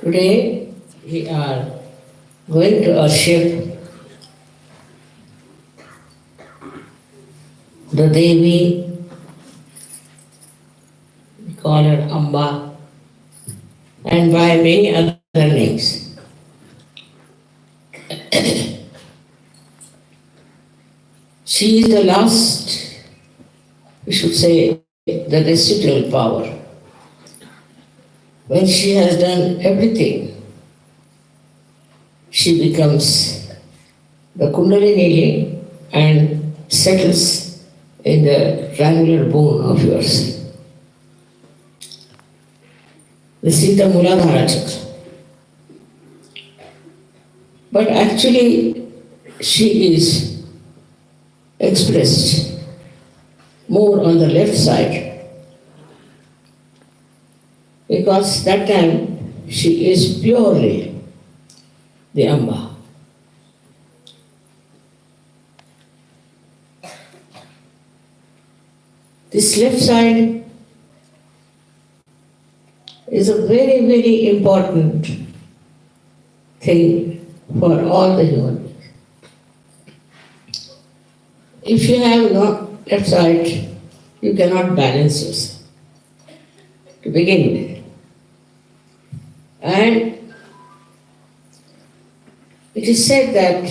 Today we are going to worship the Devi, we call her Amba, and by many other names. She is the last, we should say, the residual power. When she has done everything, she becomes the Kundalini and settles in the triangular bone of yours. This is the Muladhara Chakra. But actually, she is expressed more on the left side, because that time she is purely the Amba. This left side is a very, very important thing for all the human beings. If you have not left side, you cannot balance yourself to begin with. And it is said that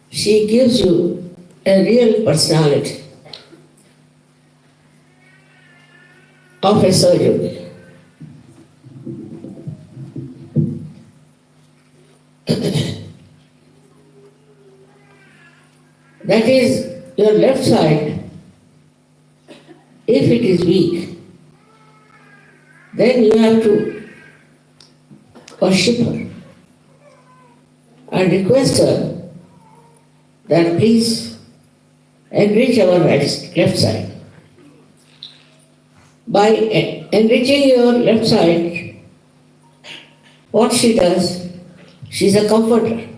she gives you a real personality of a surgeon. That is, your left side, if it is weak, then you have to worship her and request her that please enrich our left side. By enriching your left side, what she does, she is a comforter.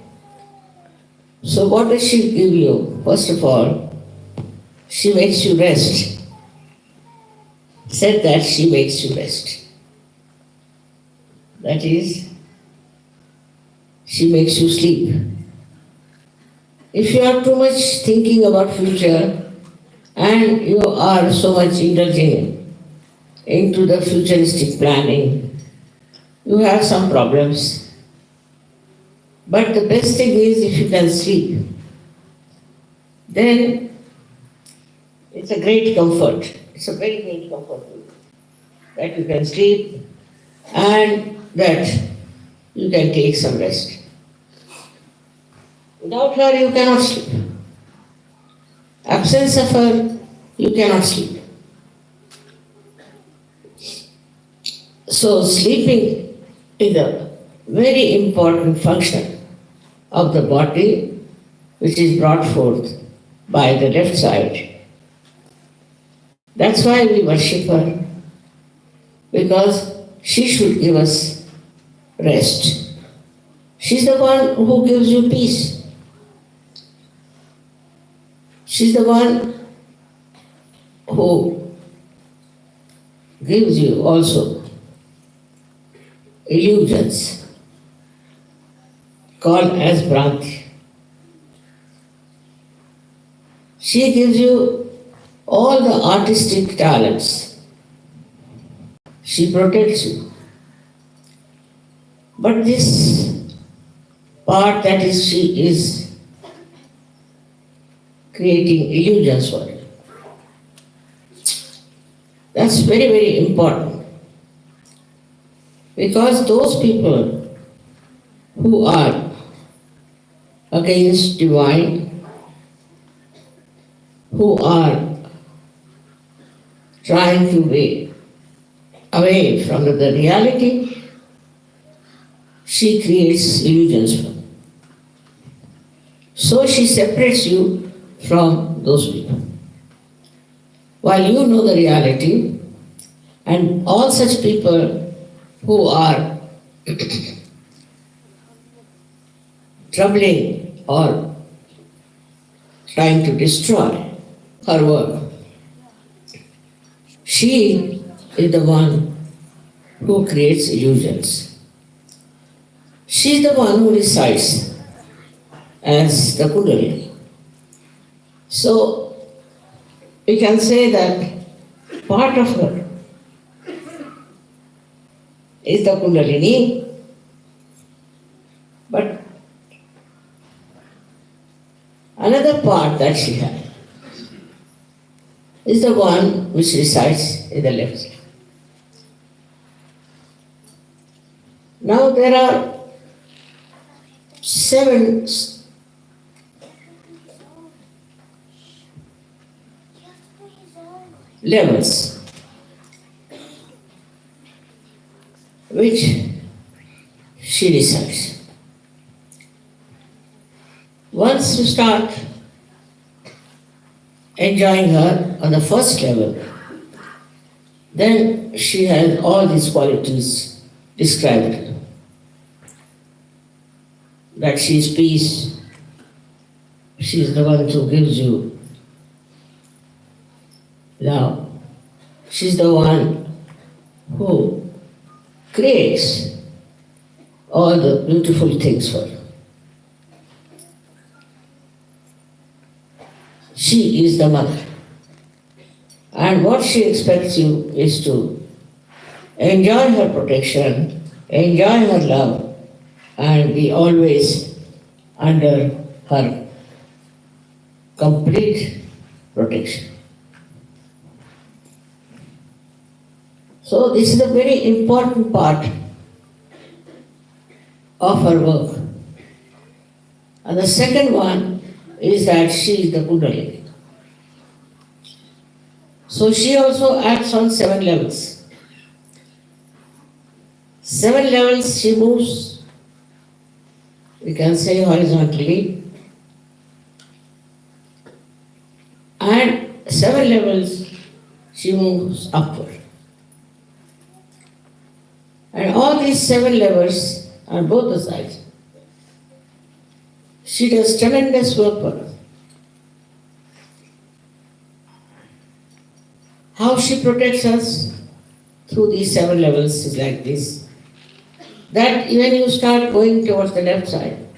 So what does she give you? First of all, she makes you rest. Said that she makes you rest. That is, she makes you sleep. If you are too much thinking about future and you are so much indulging into the futuristic planning, you have some problems. But the best thing is if you can sleep, then it's a great comfort. It's a very great comfort that you can sleep and that you can take some rest. Without her, you cannot sleep. Absence of her, you cannot sleep. So sleeping is a very important function of the body which is brought forth by the left side. That's why we worship her, because she should give us rest. She's the one who gives you peace. She's the one who gives you also illusions called as Bhranti. She gives you all the artistic talents. She protects you. But this part that is, she is creating illusions for you. That's very, very important. Because those people who are against divine, who are trying to be away from the reality, she creates illusions from. So she separates you from those people. While you know the reality, and all such people who are troubling or trying to destroy her work, she is the one who creates illusions. She is the one who resides as the Kundalini. So we can say that part of her is the Kundalini, but another part that she has is the one which resides in the left side. Now there are 7 levels which she resides. Once you start enjoying her on the first level, then she has all these qualities described. That she is peace, she is the one who gives you love, she is the one who creates all the beautiful things for you. She is the mother. And what she expects you is to enjoy her protection, enjoy her love, and be always under her complete protection. So this is a very important part of her work. And the second one is that she is the Kundalini. So she also acts on 7 levels. 7 levels she moves, we can say horizontally, and 7 levels she moves upward. And all these 7 levels on both the sides, she does tremendous work for us. How she protects us through these 7 levels is like this. That when you start going towards the left side,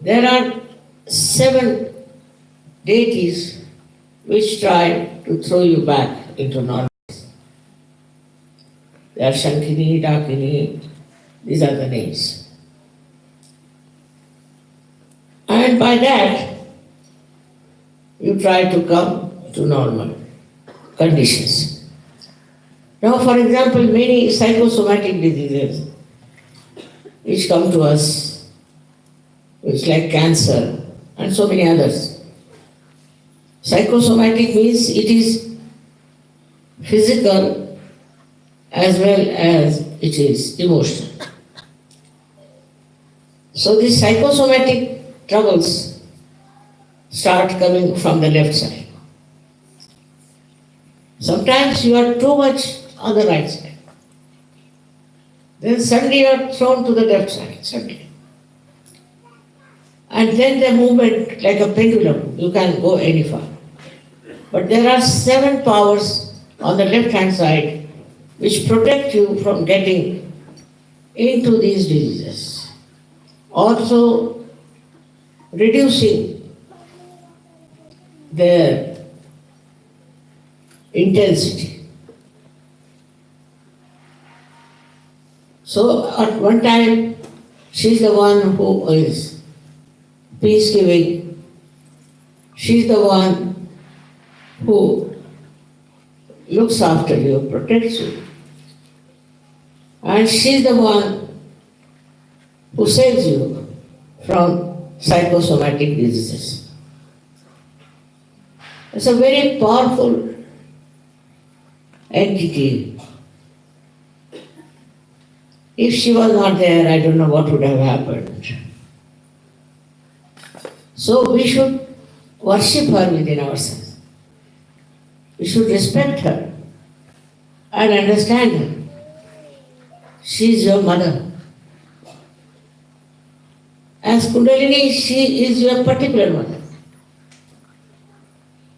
there are 7 deities which try to throw you back into normal. They are Shankini, Dakini, these are the names. And by that, you try to come to normal conditions. Now, for example, many psychosomatic diseases which come to us, which like cancer and so many others. Psychosomatic means it is physical as well as it is emotional. So these psychosomatic troubles start coming from the left side. Sometimes you are too much on the right side. Then suddenly you are thrown to the left side, suddenly. And then the movement, like a pendulum, you can go any far. But there are 7 powers on the left-hand side which protect you from getting into these diseases. Also reducing their intensity. So at one time, she's the one who is peace-giving. She's the one who looks after you, protects you. And she's the one who saves you from psychosomatic diseases. It's a very powerful entity. If she was not there, I don't know what would have happened. So we should worship her within ourselves. We should respect her and understand her. She is your mother. As Kundalini, she is your particular mother.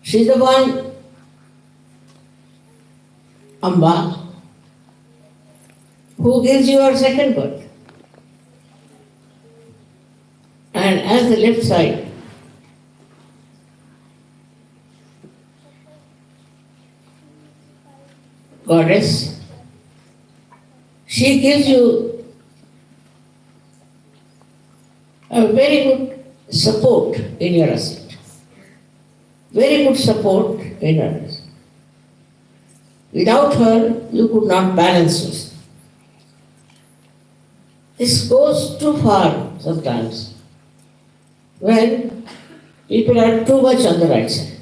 She is the one, Amba, who gives you your second birth. And as the left side, goddess, she gives you a very good support in your ascent. Very good support in your ascent. Without her, you could not balance yourself. This goes too far sometimes when people are too much on the right side.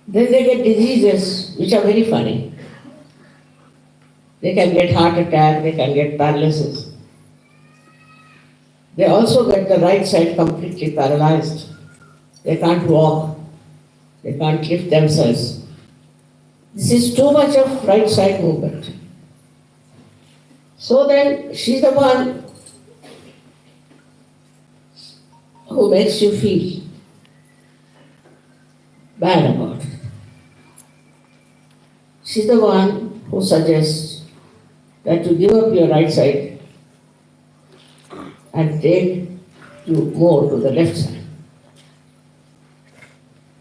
Then they get diseases which are very funny. They can get heart attack, they can get paralysis. They also get the right side completely paralyzed. They can't walk, they can't lift themselves. This is too much of right side movement. So then she's the one who makes you feel bad about it. She's the one who suggests that you give up your right side and take you more to the left side.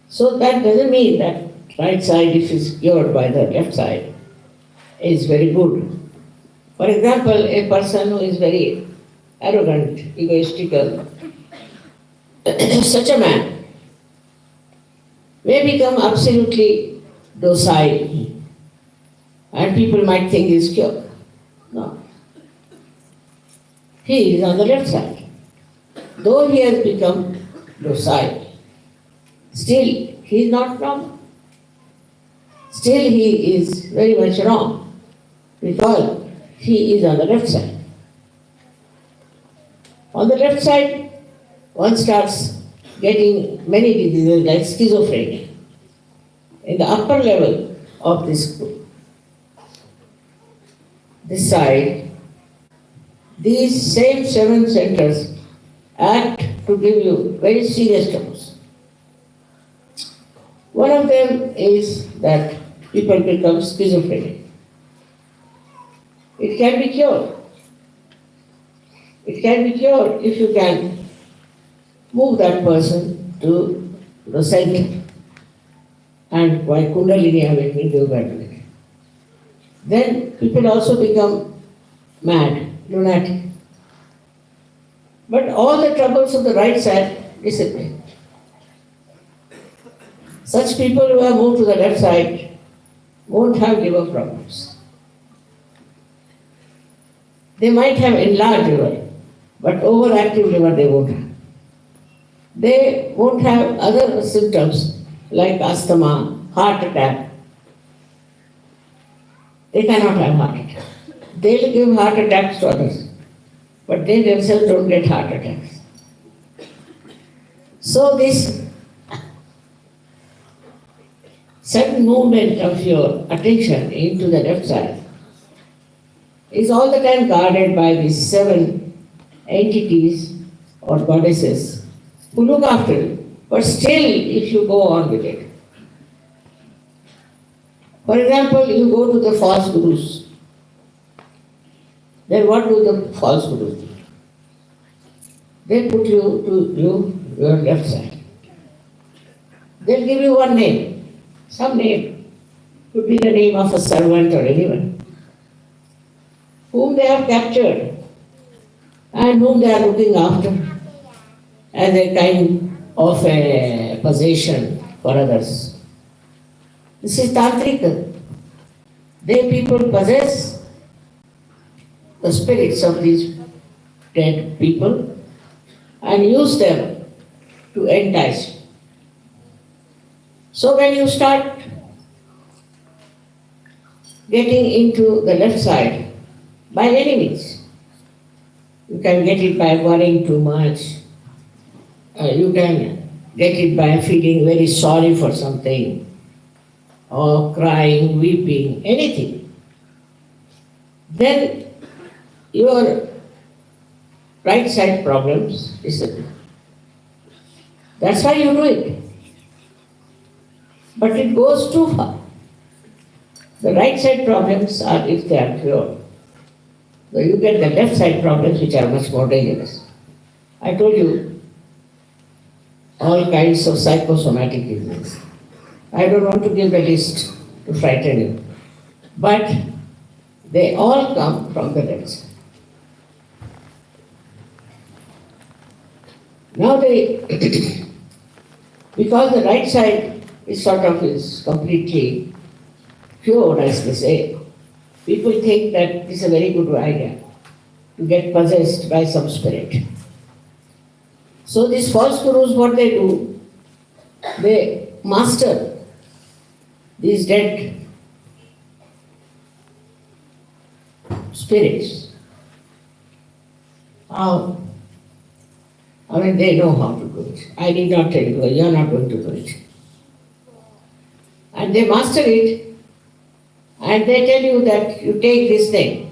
So that doesn't mean that right side, if it's cured by the left side, is very good. For example, a person who is very arrogant, egoistical, such a man may become absolutely docile and people might think he is cured. No. He is on the left side. Though he has become docile, still he is not wrong. Still he is very much wrong because he is on the left side. On the left side, one starts getting many diseases like schizophrenia. In the upper level of this side, these same 7 centers act to give you very serious troubles. One of them is that people become schizophrenic. It can be cured. It can be cured if you can move that person to the center and by Kundalini awakening you better. Then people also become mad, lunatic. But all the troubles of the right side disappear. Such people who have moved to the left side won't have liver problems. They might have enlarged liver, but overactive liver they won't have. They won't have other symptoms like asthma, heart attack. They cannot have heart attack. They'll give heart attacks to others, but they themselves don't get heart attacks. So this sudden movement of your attention into the left side is all the time guarded by these 7 entities or goddesses who look after you. But still, if you go on with it. For example, you go to the false gurus. Then what do the false gurus do? They put you to your left side. They'll give you one name, some name. Could be the name of a servant or anyone whom they have captured and whom they are looking after as a kind of a possession for others. This is tantrika. They people possess the spirits of these dead people and use them to entice you. So when you start getting into the left side by any means. You can get it by worrying too much. You can get it by feeling very sorry for something, or crying, weeping, anything. Then your right side problems disappear. That's why you do it. But it goes too far. The right side problems are if they are cured. So you get the left side problems which are much more dangerous. I told you all kinds of psychosomatic illnesses. I don't want to give the list to frighten you. But they all come from the left side. Now because the right side is completely pure, as they say, people think that it's a very good idea to get possessed by some spirit. So these false gurus, what they do, they master these dead spirits. How? I mean, they know how to do it. I need not tell you, you are not going to do it. And they master it, and they tell you that you take this thing.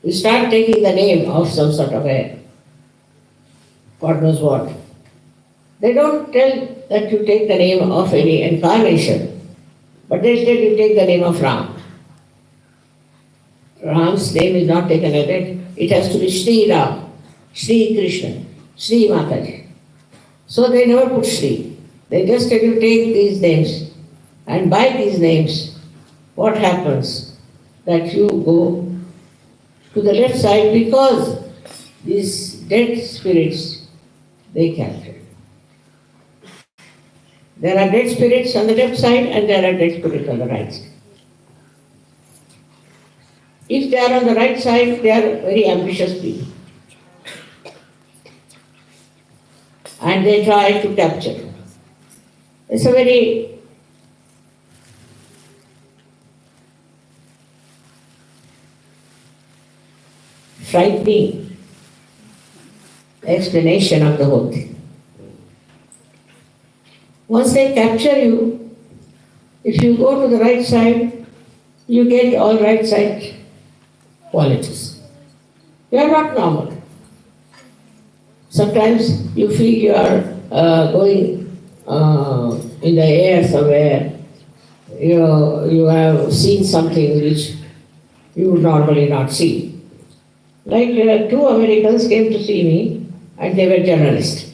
You start taking the name of some sort of a, God knows what. They don't tell that you take the name of any incarnation, but they tell you take the name of Ram. Ram's name is not taken at it. It has to be Shri Ram, Shri Krishna, Shri Mataji. So they never put Shri. They just tell you take these names, and by these names, what happens? That you go to the left side because these dead spirits, they capture. There are dead spirits on the left side and there are dead spirits on the right side. If they are on the right side, they are very ambitious people. And they try to capture. It's a very frightening explanation of the whole thing. Once they capture you, if you go to the right side, you get all right side qualities. You are not normal. Sometimes you feel you are going in the air somewhere. You have seen something which you would normally not see. Like two Americans came to see me and they were journalists.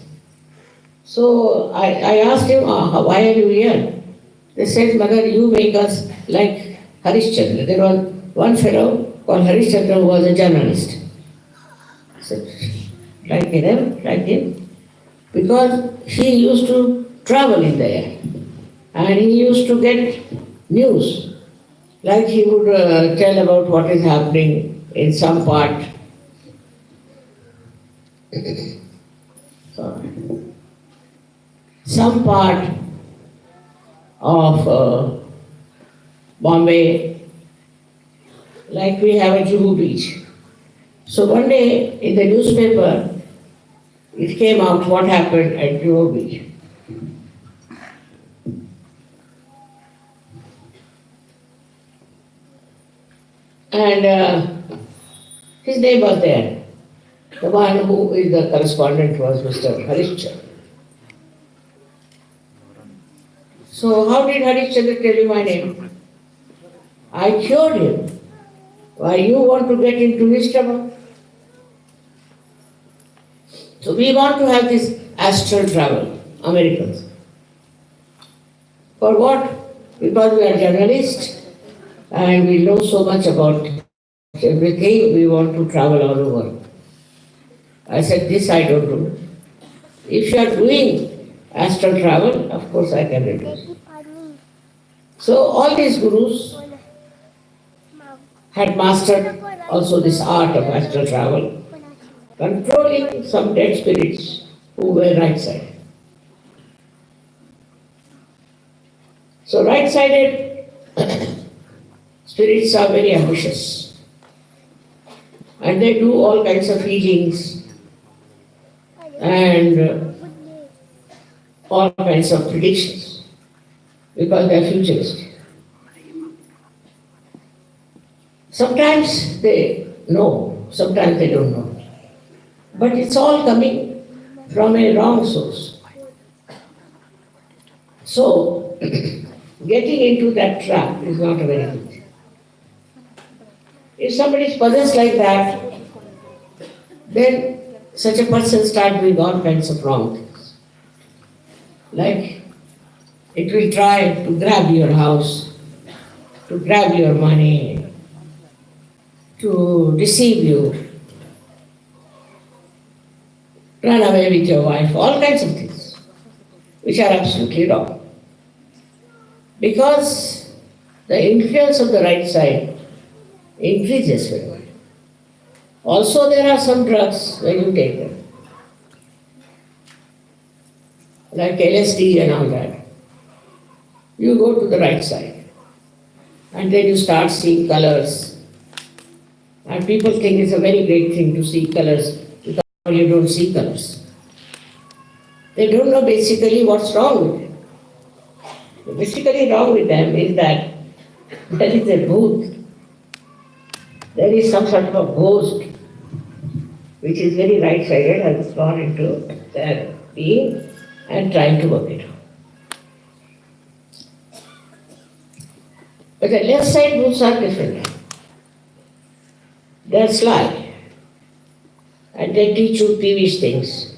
So I asked him, why are you here? They said, Mother, you make us like Harishchandra. There was one fellow called Harishchandra who was a journalist. I said, like him. Because he used to travel in the air. And he used to get news. Like he would tell about what is happening in some part. Some part of Bombay, like we have a Juhu beach. So one day in the newspaper, it came out what happened at Juhu beach. And his name was there. The one who is the correspondent was Mr. Harishchandra. So how did Harishchandra tell you my name? I cured him. Why you want to get into his trouble? So we want to have this astral travel, Americans. For what? Because we are journalists and we know so much about everything, we want to travel all over. I said, this I don't do. If you are doing astral travel, of course I can reduce. So all these gurus had mastered also this art of astral travel, controlling some dead spirits who were right side. So right-sided spirits are very ambitious and they do all kinds of healings and all kinds of predictions because they are futuristic. Sometimes they know, sometimes they don't know. But it's all coming from a wrong source. So, getting into that trap is not a very good thing. If somebody is possessed like that, then such a person starts doing all kinds of wrong things. Like, it will try to grab your house, to grab your money, to deceive you, run away with your wife, all kinds of things, which are absolutely wrong. Because the influence of the right side increases very much. Also, there are some drugs when you take them, like LSD and all that. You go to the right side, and then you start seeing colors. And people think it's a very great thing to see colors because you don't see colors. They don't know basically what's wrong with it. Basically wrong with them is that there is a booth, there is some sort of a ghost which is very right-sided, has gone into their being and trying to work it out. But the left side booths are different. They are sly and they teach you peevish things.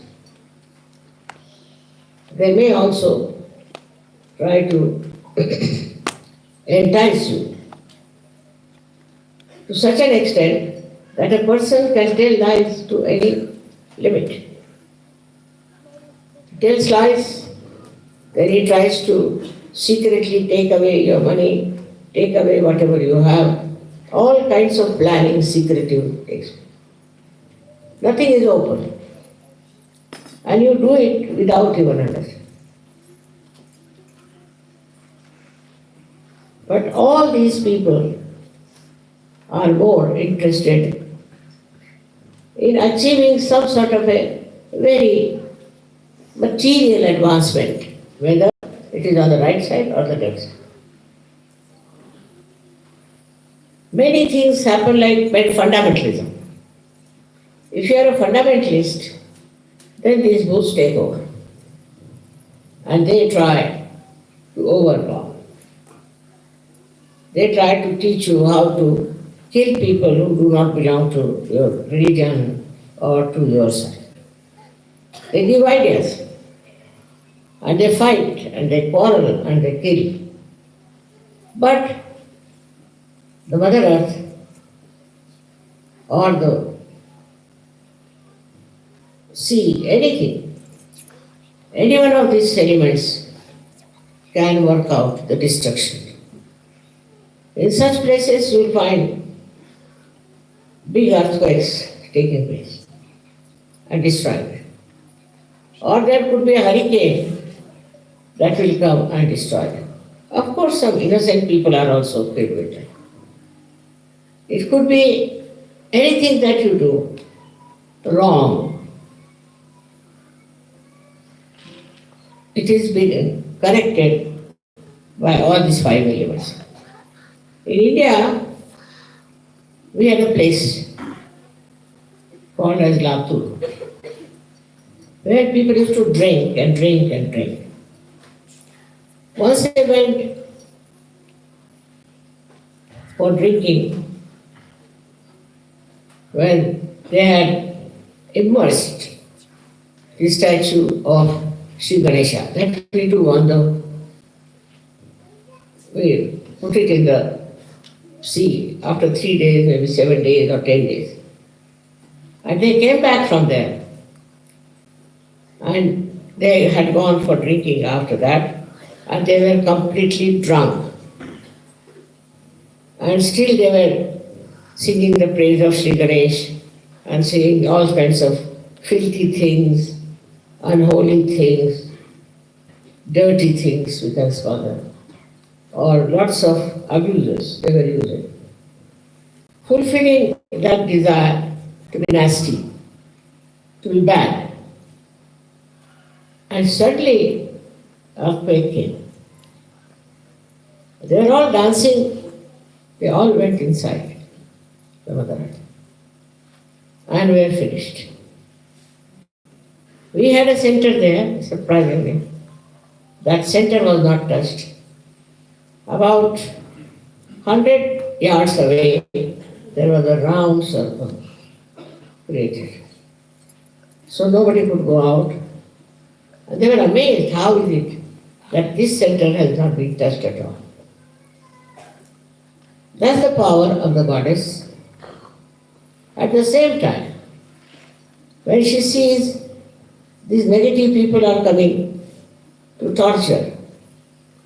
They may also try to entice you to such an extent that a person can tell lies to any limit. He tells lies, then he tries to secretly take away your money, take away whatever you have, all kinds of planning, secretive things. Nothing is open. And you do it without even understanding. But all these people are more interested in achieving some sort of a very material advancement, whether it is on the right side or the left side. Many things happen like fundamentalism. If you are a fundamentalist, then these booths take over. And they try to overcome. They try to teach you how to kill people who do not belong to your religion or to your side. They give ideas. And they fight, and they quarrel, and they kill. But the Mother Earth or the sea, anything, any one of these elements can work out the destruction. In such places you will find big earthquakes taking place and destroying. Or there could be a hurricane that will come and destroy them. Of course, some innocent people are also killed with it. It could be anything that you do wrong. It is being corrected by all these 5 elements. In India, we had a place called as Latur, where people used to drink and drink and drink. Once they went for drinking, when they had immersed the statue of Shri Ganesha, that we do on the, we put it in the sea after 3 days, maybe 7 days or 10 days. And they came back from there. And they had gone for drinking after that, and they were completely drunk. And still they were singing the praise of Shri Ganesh and saying all kinds of filthy things, unholy things, dirty things, we can call them. or lots of abuses they were using, fulfilling that desire to be nasty, to be bad. And suddenly, earthquake came. They were all dancing, they all went inside the mother earth, and we were finished. We had a center there, surprisingly. That center was not touched. About 100 yards away, there was a round circle created. So nobody could go out. And they were amazed, how is it that this center has not been touched at all? That's the power of the goddess. At the same time, when she sees these negative people are coming to torture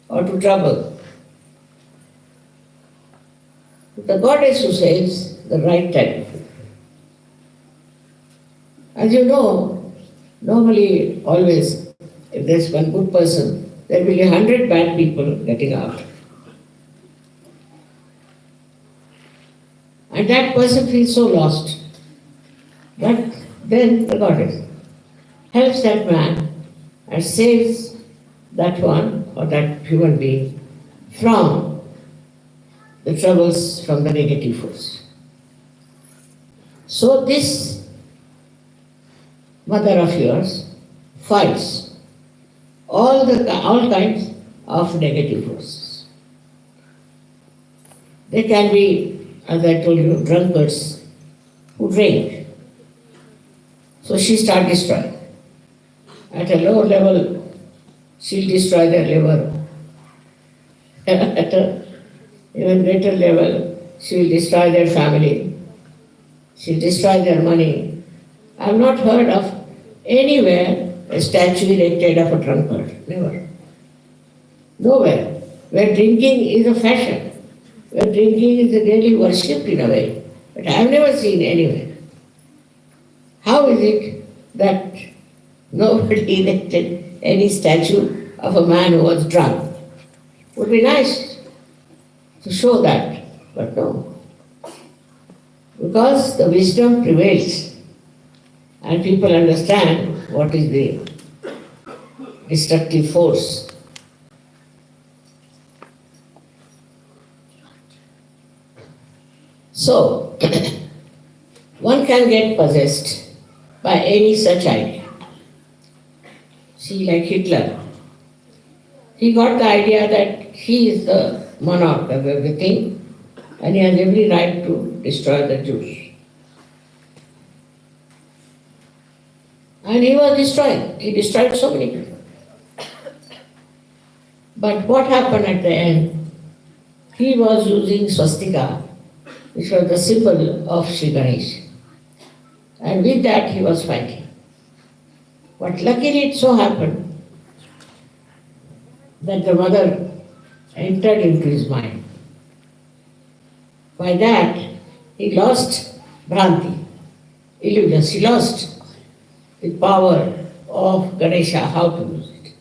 or to trouble, the goddess who saves the right type of people. As you know, normally, always, if there's one good person, there will be 100 bad people getting out. And that person feels so lost. But then the goddess helps that man and saves that one or that human being from the troubles from the negative force. So this mother of yours fights all kinds of negative forces. They can be, as I told you, drunkards who drink. So she starts destroying. At a lower level, she'll destroy their liver. At a even greater level, she will destroy their family. She'll destroy their money. I have not heard of anywhere a statue erected of a drunkard. Never. Nowhere. Where drinking is a fashion. Where drinking is really worshipped in a way. But I have never seen anywhere. How is it that nobody erected any statue of a man who was drunk? Would be nice to show that, but no. Because the wisdom prevails and people understand what is the destructive force. So, one can get possessed by any such idea. See, like Hitler, he got the idea that he is the monarch of everything and he has every right to destroy the Jews. And he was destroying. He destroyed so many people. But what happened at the end? He was using swastika, which was the symbol of Shri Ganesh. And with that he was fighting. But luckily it so happened that the mother entered into his mind. By that, he lost Bhranti, illusions. He lost the power of Ganesha, how to use it.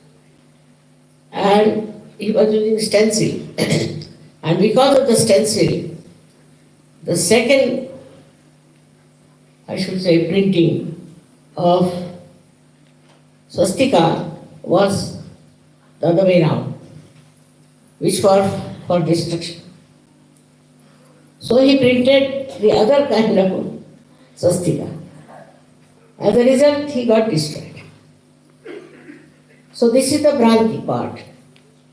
And he was using stencil. And because of the stencil, the second, I should say, printing of swastika was the other way around, which was for destruction. So he printed the other kind of swastika. As a result, he got destroyed. So this is the Bhranti part,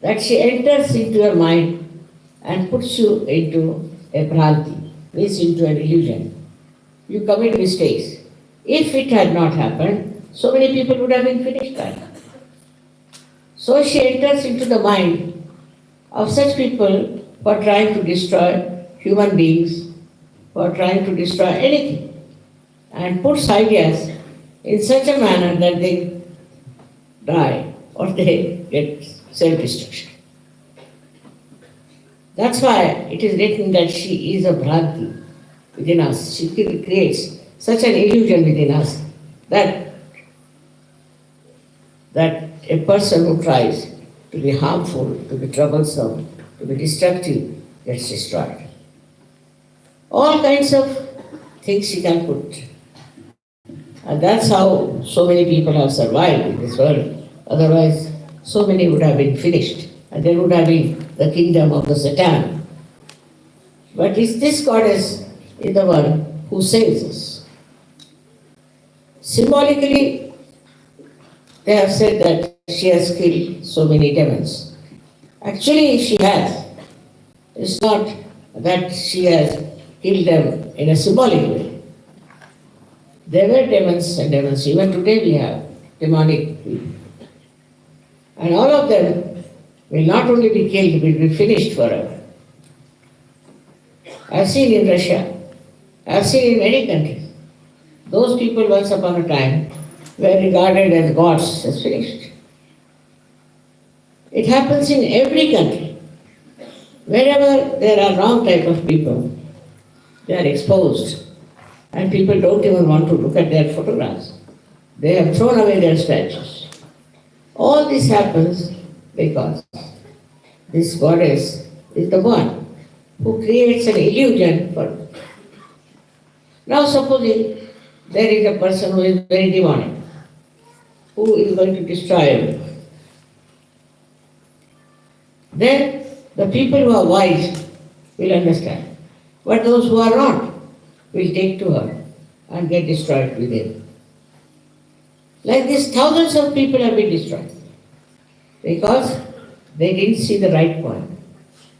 that she enters into your mind and puts you into a Bhranti, means into an illusion. You commit mistakes. If it had not happened, so many people would have been finished by now. So she enters into the mind of such people who are trying to destroy human beings, who are trying to destroy anything, and puts ideas in such a manner that they die or they get self-destruction. That's why it is written that she is a Bhranti within us. She creates such an illusion within us that a person who tries to be harmful, to be troublesome, to be destructive gets destroyed. All kinds of things she can put. And that's how so many people have survived in this world. Otherwise, so many would have been finished. And there would have been the kingdom of the Satan. But this goddess is the one who saves us. Symbolically, they have said that she has killed so many demons. Actually, she has. It's not that she has killed them in a symbolic way. There were demons and demons. Even today we have demonic people. And all of them will not only be killed, will be finished forever. I've seen in Russia, I've seen in many countries. Those people once upon a time were regarded as gods, as finished. It happens in every country. Wherever there are wrong type of people, they are exposed. And people don't even want to look at their photographs. They have thrown away their statues. All this happens because this goddess is the one who creates an illusion for us. Now supposing there is a person who is very demonic, who is going to destroy everyone. Then the people who are wise will understand. But those who are not will take to her and get destroyed within. Like this, thousands of people have been destroyed because they didn't see the right point.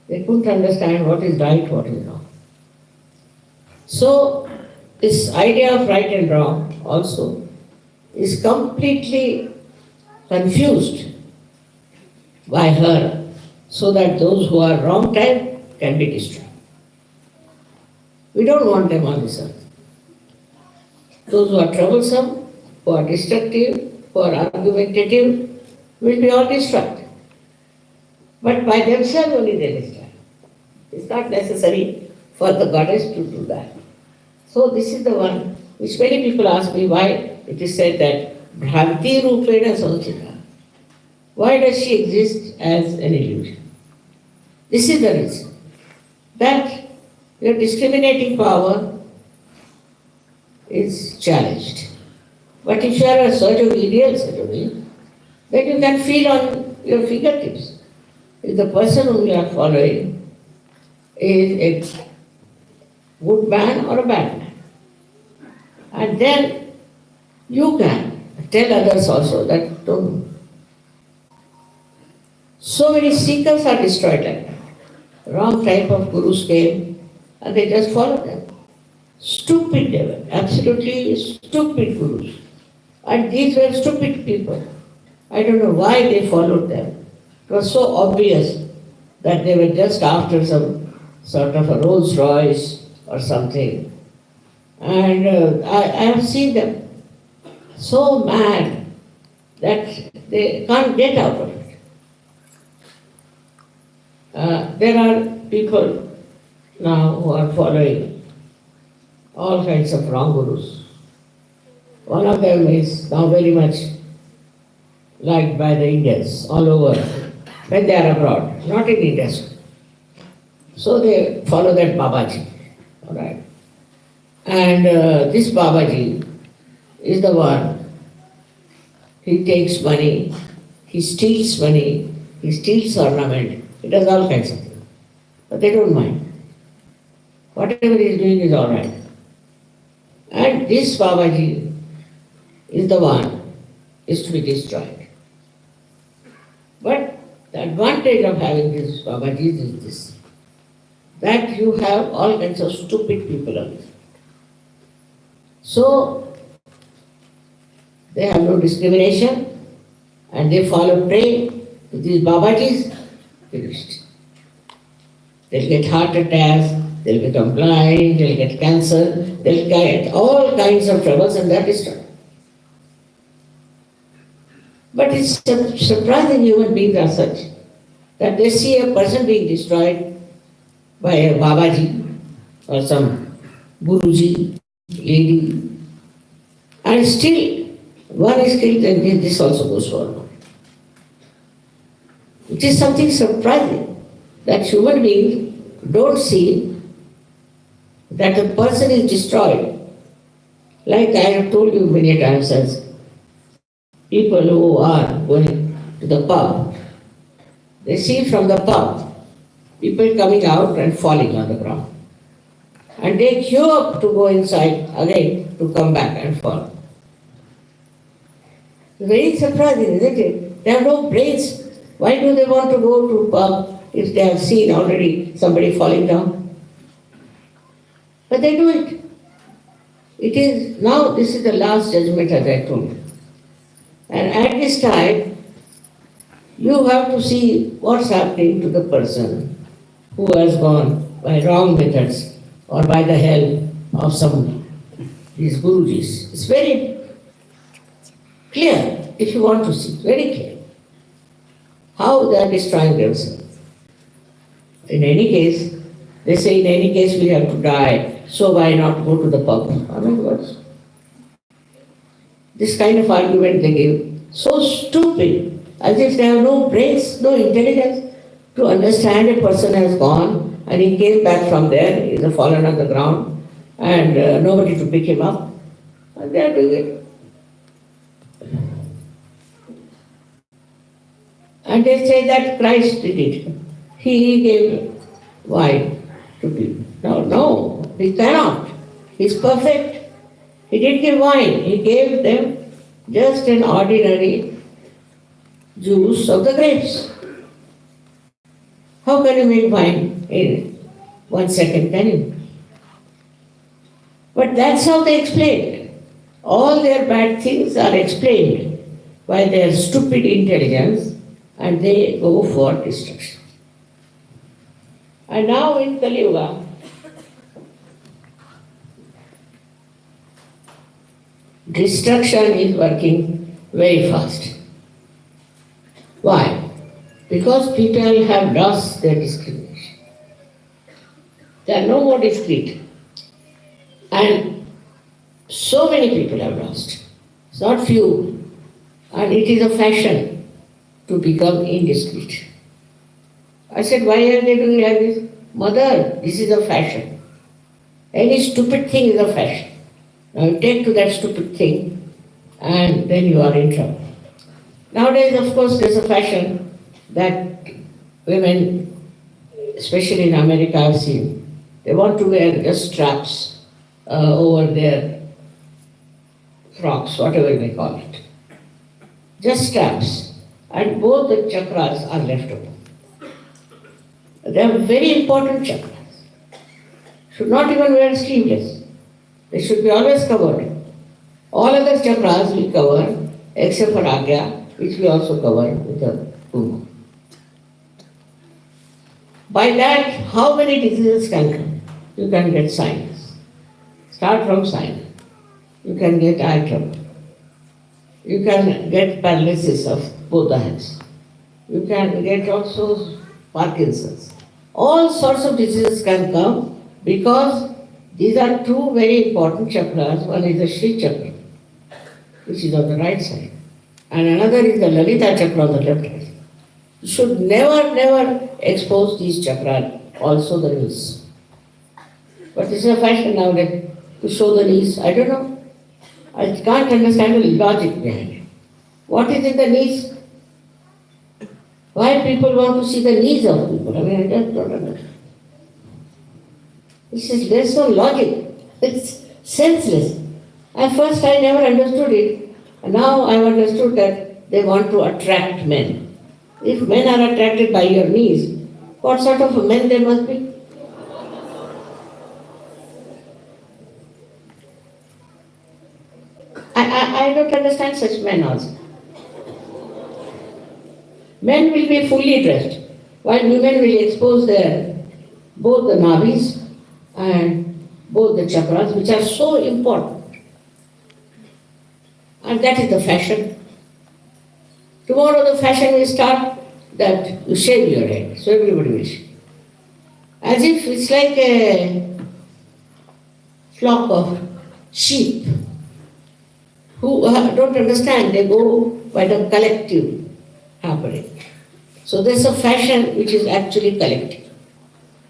They couldn't understand what is right, what is wrong. So, this idea of right and wrong also is completely confused by her so that those who are wrong type can be destroyed. We don't want them on this earth. Those who are troublesome, who are destructive, who are argumentative, will be all destroyed. But by themselves only they destroy. It's not necessary for the goddess to do that. So this is the one which many people ask me why it is said that Bhranti Rupena Sanchita. Why does she exist as an illusion? This is the reason. That your discriminating power is challenged. But if you are a search of ideal such a being, then you can feel on your fingertips if the person whom you are following is a good man or a bad man. And then you can tell others also that don't. So many seekers are destroyed like that. Wrong type of gurus came and they just followed them. Stupid they were, absolutely stupid gurus. And these were stupid people. I don't know why they followed them. It was so obvious that they were just after some sort of a Rolls Royce or something. And I have seen them so mad that they can't get out of it. There are people now who are following all kinds of wrong gurus. One of them is now very much liked by the Indians all over when they are abroad, not in India. So they follow that Babaji, all right. And this Babaji is the one, he takes money, he steals money, he steals ornament, he does all kinds of things. But they don't mind. Whatever he is doing is all right. And this Babaji is the one is to be destroyed. But the advantage of having this Babaji is this, that you have all kinds of stupid people on this. So, they have no discrimination and they follow prey to these Babajis, finished. They'll get heart attacks, they'll become blind, they'll get cancer, they'll get all kinds of troubles and they're destroyed. But it's surprising human beings are such that they see a person being destroyed by a Babaji or some Guruji, lady, and still one is killed and this also goes forward. It is something surprising. that human beings don't see that the person is destroyed. Like I have told you many times, as people who are going to the pub, they see from the pub people coming out and falling on the ground. And they queue up to go inside again to come back and fall. Very surprising, isn't it? They have no brains. Why do they want to go to pub if they have seen already somebody falling down? But they do it. It is now, this is the last judgment, as I told you. And at this time, you have to see what's happening to the person who has gone by wrong methods or by the help of some these gurujis. It's very clear, if you want to see, very clear, how they are destroying themselves. In any case, they say in any case we have to die, so why not go to the pub? I mean, what? This kind of argument they give, so stupid, as if they have no brains, no intelligence to understand a person has gone and he came back from there, he has fallen on the ground and nobody to pick him up. And they are doing it. And they say that Christ did it. He gave wine to people. No, he cannot. He's perfect. He didn't give wine. He gave them just an ordinary juice of the grapes. How can you make wine in 1 second, can you? But that's how they explain it. All their bad things are explained by their stupid intelligence, and they go for destruction. And now in Kali Yuga, destruction is working very fast. Why? Because people have lost their discrimination. They are no more discreet. And so many people have lost. It's not few. And it is a fashion to become indiscreet. I said, why are they doing like this? Mother, this is a fashion. Any stupid thing is a fashion. Now you take to that stupid thing and then you are in trouble. Nowadays, of course, there's a fashion that women, especially in America, I've seen, they want to wear just straps over their frocks, whatever they call it. Just straps. And both the chakras are left open. They are very important chakras. Should not even wear sleeveless. They should be always covered. All other chakras we cover, except for Agya, which we also cover with a kumma. By that, how many diseases can come? You can get sinus. Start from sinus. You can get eye trouble. You can get paralysis of both the hands. You can get also Parkinson's. All sorts of diseases can come because these are two very important chakras. One is the Shri chakra, which is on the right side, and another is the Lalita chakra on the left side. You should never expose these chakras, also the knees. But this is a fashion nowadays to show the knees. I don't know. I can't understand the logic behind it. What is in the knees? Why people want to see the knees of people? I mean, I just don't understand. There's no logic. It's senseless. At first I never understood it. And now I've understood that they want to attract men. If men are attracted by your knees, what sort of men they must be? I don't understand such men also. Men will be fully dressed, while women will expose both the navis and both the chakras, which are so important. And that is the fashion. Tomorrow the fashion will start that you shave your head, so everybody will shave. As if it's like a flock of sheep who don't understand, they go by the collective happening. So there's a fashion which is actually collective.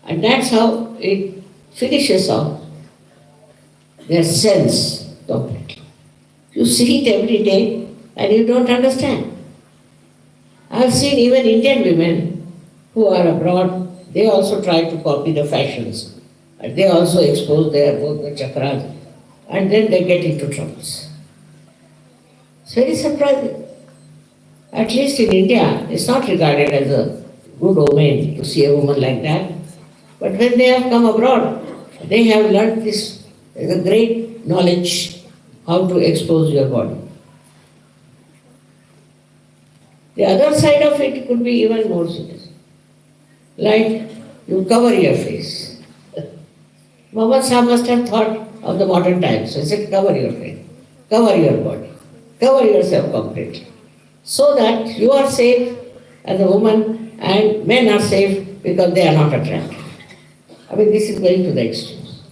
And that's how it finishes off their sense completely. You see it every day and you don't understand. I've seen even Indian women who are abroad, they also try to copy the fashions. And they also expose their both the chakras and then they get into troubles. It's very surprising. At least in India, it's not regarded as a good omen to see a woman like that. But when they have come abroad, they have learned this as a great knowledge how to expose your body. The other side of it could be even more serious. Like you cover your face. Muhammad Sahib must have thought of the modern times. So he said, cover your face, cover your body, cover yourself completely. So that you are safe as a woman and men are safe because they are not attracted. I mean, this is going to the extremes.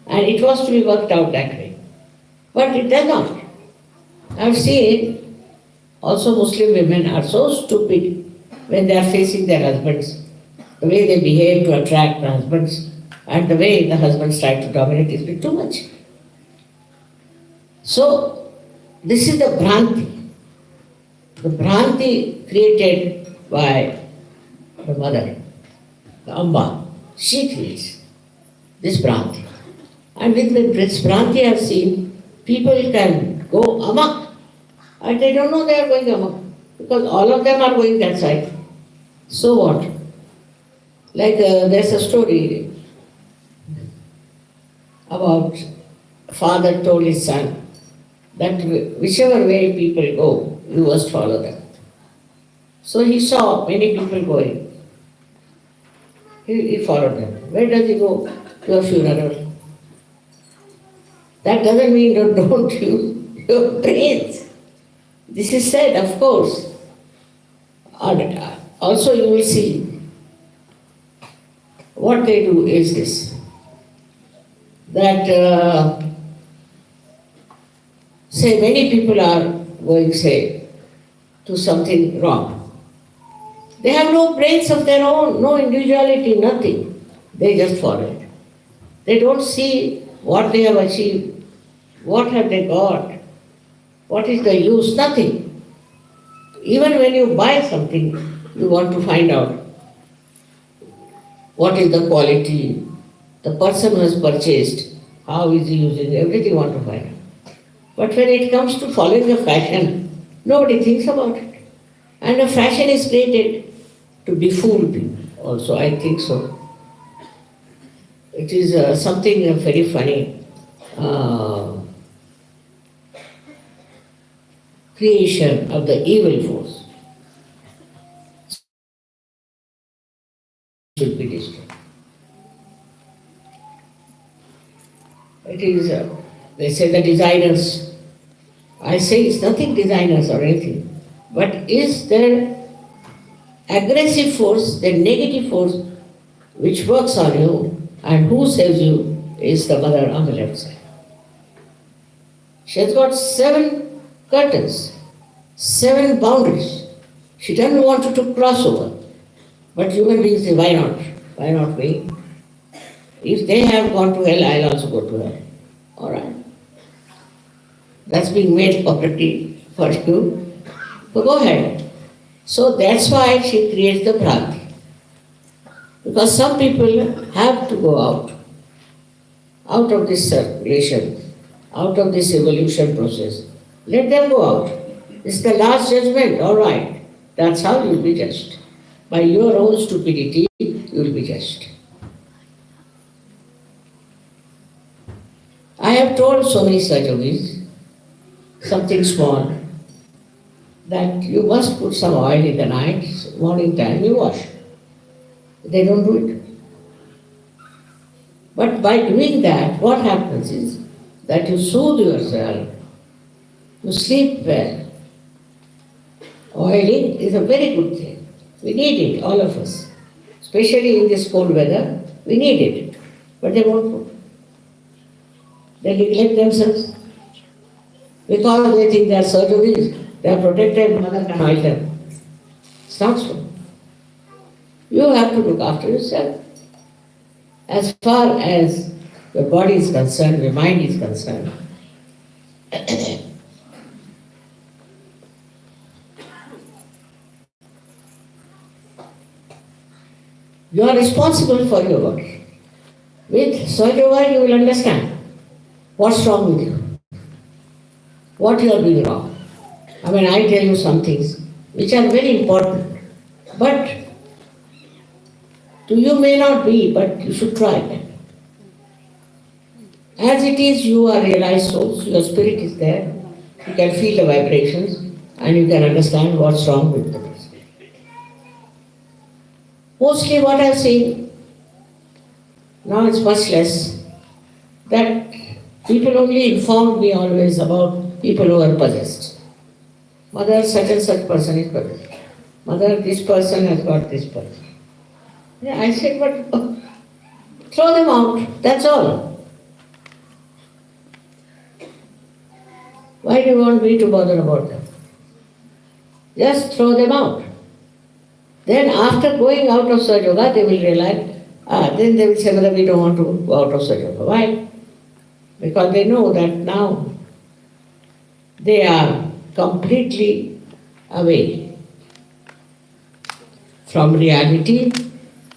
And it was to be worked out that way. But it does not. I've seen also Muslim women are so stupid when they are facing their husbands. The way they behave to attract the husbands and the way the husbands try to dominate is a bit too much. So, this is the Bhranti. The Bhranti created by the mother, the Amba. She creates this Bhranti. And with this Bhranti I have seen people can go amok and they don't know they are going amok because all of them are going that side. So what? Like there's a story about father told his son that whichever way people go, you must follow them. So he saw many people going. He followed them. Where does he go? To a funeral. That doesn't mean don't use your brains. This is said, of course. Also you will see what they do is this. That say many people are going, say, to something wrong. They have no brains of their own, no individuality, nothing. They just follow it. They don't see what they have achieved, what have they got, what is the use, nothing. Even when you buy something, you want to find out what is the quality, the person who has purchased, how is he using, everything you want to find out. But when it comes to following a fashion, nobody thinks about it. And a fashion is created to befool people also, I think so. It is something very funny creation of the evil force. Should be destroyed. It is, they say the designers. I say it's nothing designers or anything, but is there aggressive force, the negative force which works on you and who saves you is the mother on the left side. She has got 7 curtains, 7 boundaries. She doesn't want you to cross over. But human beings say, why not? Why not we? If they have gone to hell, I'll also go to hell. All right. That's being made already for you. So go ahead. So that's why she creates the Bhranti. Because some people have to go out of this circulation, out of this evolution process. Let them go out. It's the last judgment, all right. That's how you'll be judged. By your own stupidity, you'll be judged. I have told so many surgeries, something small, that you must put some oil in the night, morning time you wash. They don't do it. But by doing that, what happens is that you soothe yourself, you sleep well. Oiling is a very good thing. We need it, all of us. Especially in this cold weather, we need it. But they won't put. They neglect themselves. Because they think they are surgeries, they are protected, mother can oil them. It's not so. You have to look after yourself. As far as your body is concerned, your mind is concerned, you are responsible for your body. With Sahaja you will understand what's wrong with you, what you are doing wrong. I mean, I tell you some things which are very important, but to you may not be, but you should try that. As it is, you are realized souls, your spirit is there, you can feel the vibrations and you can understand what's wrong with the person. Mostly what I've seen, now it's much less, that people only informed me always about people who are possessed. Mother, such and such person is possessed. Mother, this person has got this person. Yeah, I said, but throw them out, that's all. Why do you want me to bother about them? Just throw them out. Then after going out of Sahaja Yoga, they will realize, then they will say, Mother, we don't want to go out of Sahaja Yoga. Why? Because they know that now they are completely away from reality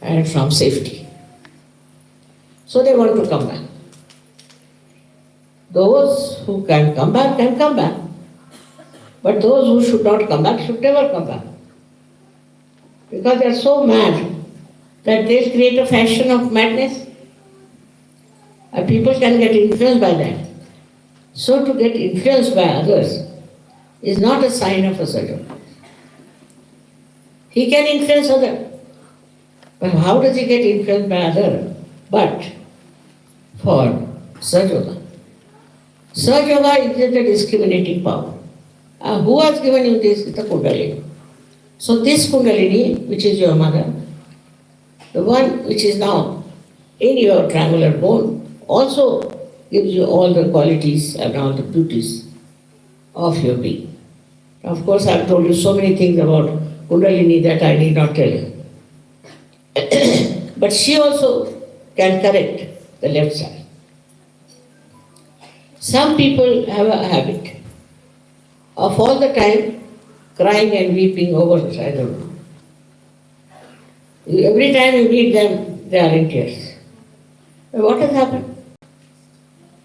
and from safety. So they want to come back. Those who can come back. But those who should not come back should never come back. Because they are so mad that they create a fashion of madness. And people can get influenced by that. So to get influenced by others is not a sign of a sadhu. He can influence others. But how does he get influenced by others? But for Sahaja. Sahaja is the discriminating power. Who has given you this? It's the Kundalini. So this Kundalini, which is your mother, the one which is now in your triangular bone, also gives you all the qualities and all the beauties of your being. Of course, I've told you so many things about Kundalini that I need not tell you. But she also can correct the left side. Some people have a habit of all the time crying and weeping over, I don't know. Every time you meet them, they are in tears. But what has happened?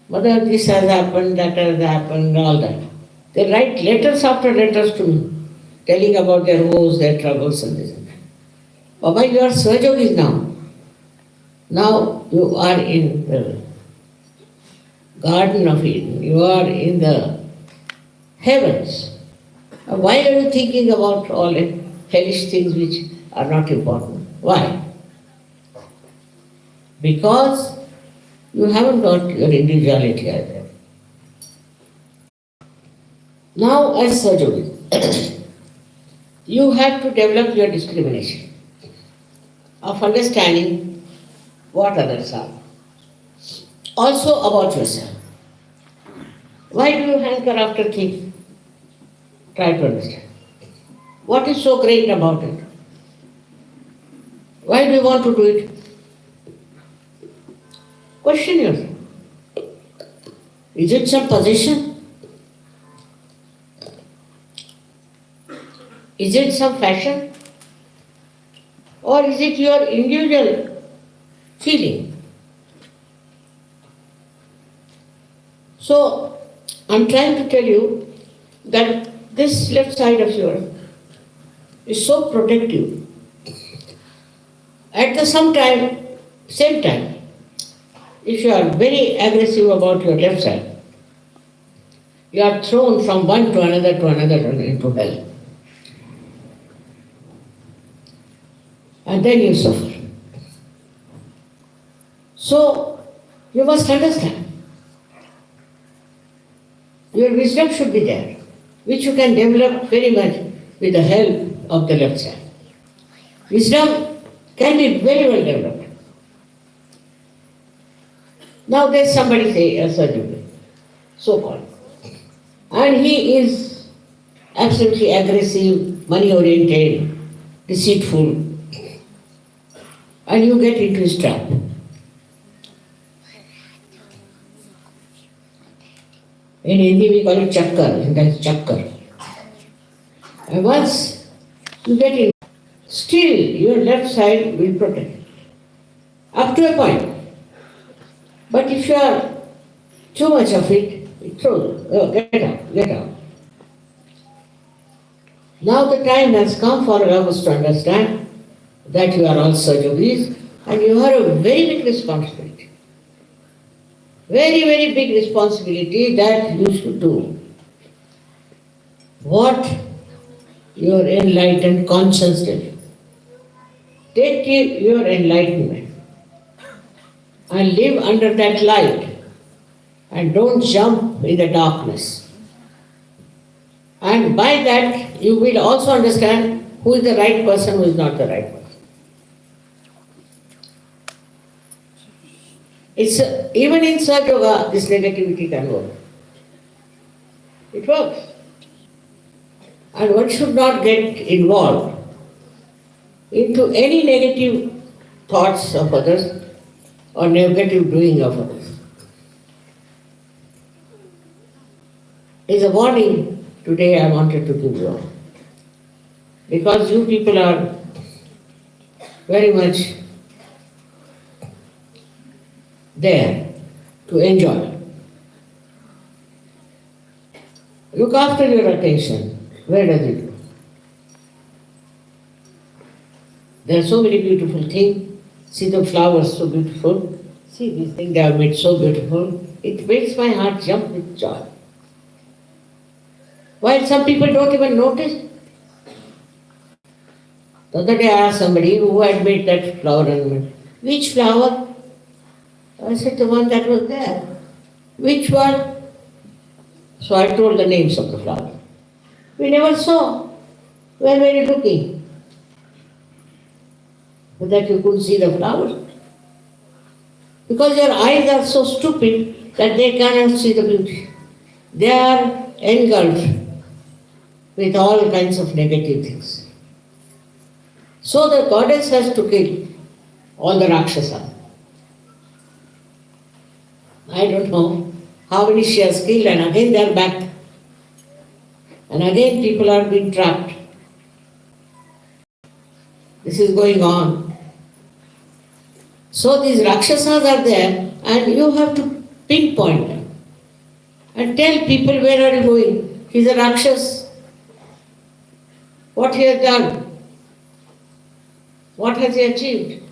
Mother, this has happened, that has happened, all that. They write letters after letters to me, telling about their woes, their troubles and this and that. Baba, you are Sahajogis now. Now you are in the Garden of Eden. You are in the heavens. Why are you thinking about all the hellish things which are not important? Why? Because you haven't got your individuality either. Now, as Sahaja, you have to develop your discrimination of understanding what others are. Also about yourself. Why do you hanker after things? Try to understand. What is so great about it? Why do you want to do it? Question yourself. Is it some position? Is it some fashion? Or is it your individual feeling? So, I'm trying to tell you that this left side of yours is so protective. At the same time, if you are very aggressive about your left side, you are thrown from one to another into hell. And then you suffer. So, you must understand. Your wisdom should be there, which you can develop very much with the help of the left side. Wisdom can be very well developed. Now there's somebody say a surgeon, so-called, and he is absolutely aggressive, money-oriented, deceitful, and you get into his trap. In Hindi we call it chakkar, that's chakkar. And once you get in, still your left side will protect. Up to a point. But if you are too much of it, it throws. Oh, get out, get out. Now the time has come for all of us to understand that you are also yogis and you have a very big responsibility. Very, very big responsibility that you should do what your enlightened conscience tells you. Take your enlightenment and live under that light and don't jump in the darkness. And by that you will also understand who is the right person, who is not the right person. Even in Sahaja Yoga, this negativity can work. It works. And one should not get involved into any negative thoughts of others or negative doing of others. It's a warning today I wanted to give you all. Because you people are very much there to enjoy. Look after your attention. Where does it go? There are so many beautiful things. See the flowers so beautiful. See these things they have made so beautiful. It makes my heart jump with joy. While some people don't even notice. The other day I asked somebody who had made that flower ornament. Which flower? I said the one that was there. Which one? So I told the names of the flowers. We never saw. Where were you looking? But that you couldn't see the flowers. Because your eyes are so stupid that they cannot see the beauty. They are engulfed with all kinds of negative things. So the goddess has to kill all the Rakshasa. I don't know how many she has killed, and again they are back. And again people are being trapped. This is going on. So these Rakshasas are there, and you have to pinpoint them and tell people, where are you going? He's a Rakshas. What he has done? What has he achieved?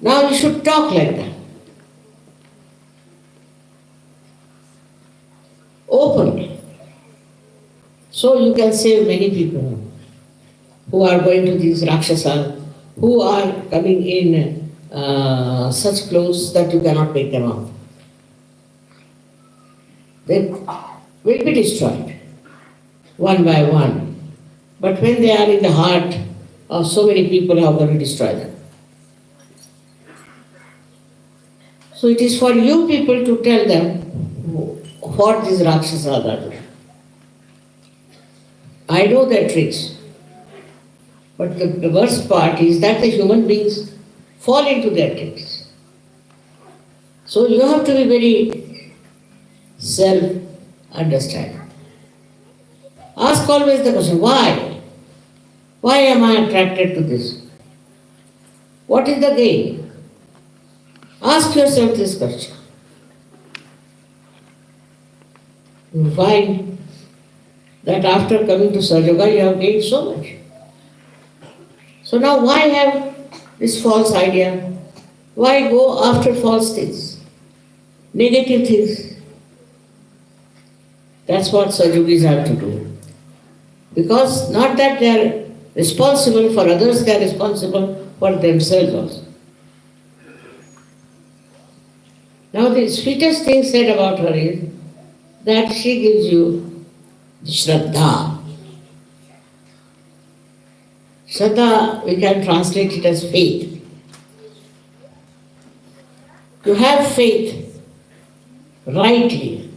Now you should talk like that. Openly. So you can save many people who are going to these Rakshasas, who are coming in such clothes that you cannot make them out. They will be destroyed one by one. But when they are in the heart of so many people, how can we destroy them? So it is for you people to tell them what these Rakshasas are doing. I know their tricks. But the worst part is that the human beings fall into their tricks. So you have to be very self-understanding. Ask always the question, why? Why am I attracted to this? What is the gain? Ask yourself this question. You find that after coming to Sahaja Yoga, you have gained so much. So now why have this false idea? Why go after false things? Negative things? That's what Sajogis have to do. Because not that they are responsible for others, they are responsible for themselves also. Now the sweetest thing said about her is that she gives you Shraddha. Shraddha, we can translate it as faith. You have faith rightly,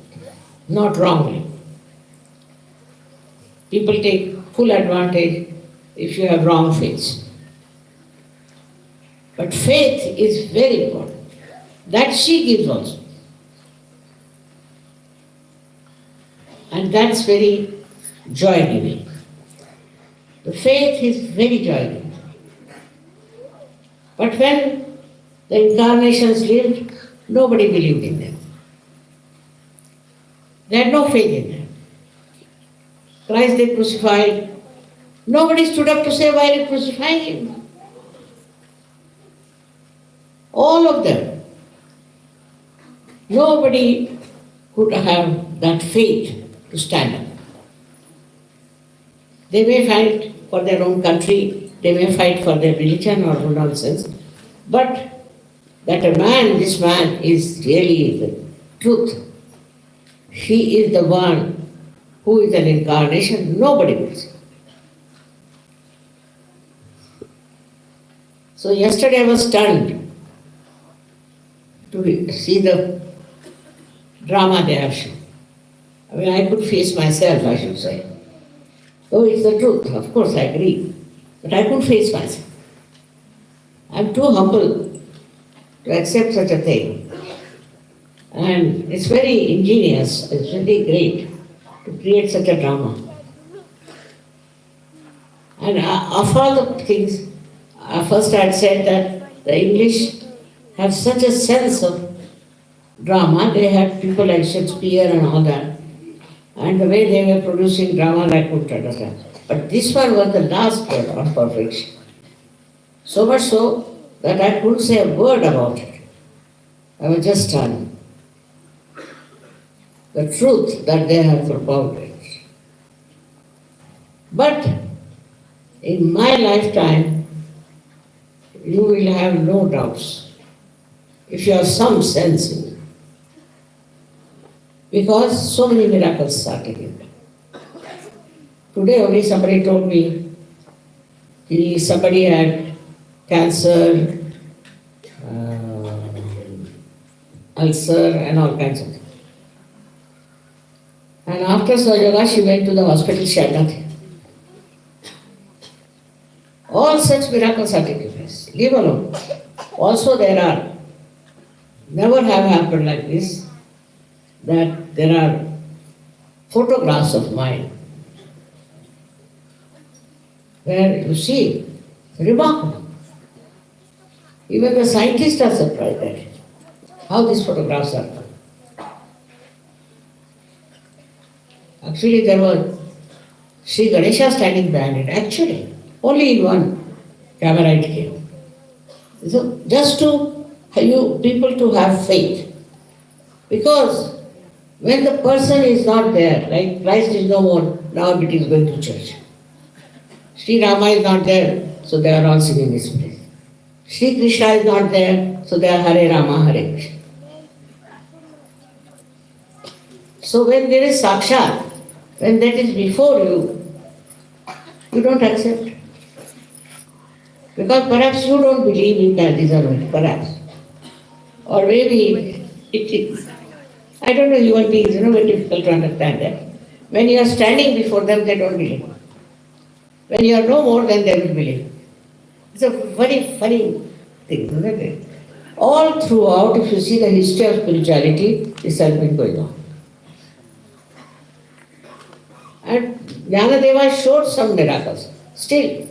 not wrongly. People take full advantage if you have wrong faith. But faith is very important. That she gives also. And that's very joy-giving. The faith is very joy-giving. But when the incarnations lived, nobody believed in them. They had no faith in them. Christ they crucified. Nobody stood up to say, why are you crucifying him? All of them. Nobody could have that faith to stand up. They may fight for their own country, they may fight for their religion or nonsense, but that this man is really the truth. He is the one who is an incarnation, nobody will see. So yesterday I was stunned to see the drama they have shown. I mean, I could face myself, I should say. Oh, it's the truth, of course I agree. But I couldn't face myself. I'm too humble to accept such a thing. And it's very ingenious, it's really great to create such a drama. And of all the things, first I had said that the English have such a sense of drama. They had people like Shakespeare and all that. And the way they were producing drama, I couldn't understand. But this one was the last word on perfection. So much so that I couldn't say a word about it. I was just stunned. The truth that they have propounded. But in my lifetime, you will have no doubts if you have some sense in it. Because so many miracles are taking place. Today only somebody told me somebody had cancer, ulcer and all kinds of things. And after Sahaja, she went to the hospital, she had nothing. All such miracles are taking place. Leave alone. Also there are, never have happened like this, that there are photographs of mine where you see, remarkable. Even the scientists are surprised at it, how these photographs are done. Actually, there was Shri Ganesha standing behind it. Actually, only in one camera it came. So just to you people to have faith. Because when the person is not there, like Christ is no more, now it is going to church. Sri Rama is not there, so they are all singing this place. Sri Krishna is not there, so they are Hare Rama, Hare Krishna. So when there is Sakshat, when that is before you, you don't accept. Because perhaps you don't believe you can deserve it, perhaps. Or maybe it is. I don't know, human beings, very difficult to understand that. When you are standing before them, they don't believe. When you are no more, then they will believe. It's a very funny thing, isn't it? All throughout, if you see the history of spirituality, this has been going on. And Jnanadeva showed some miracles. Still,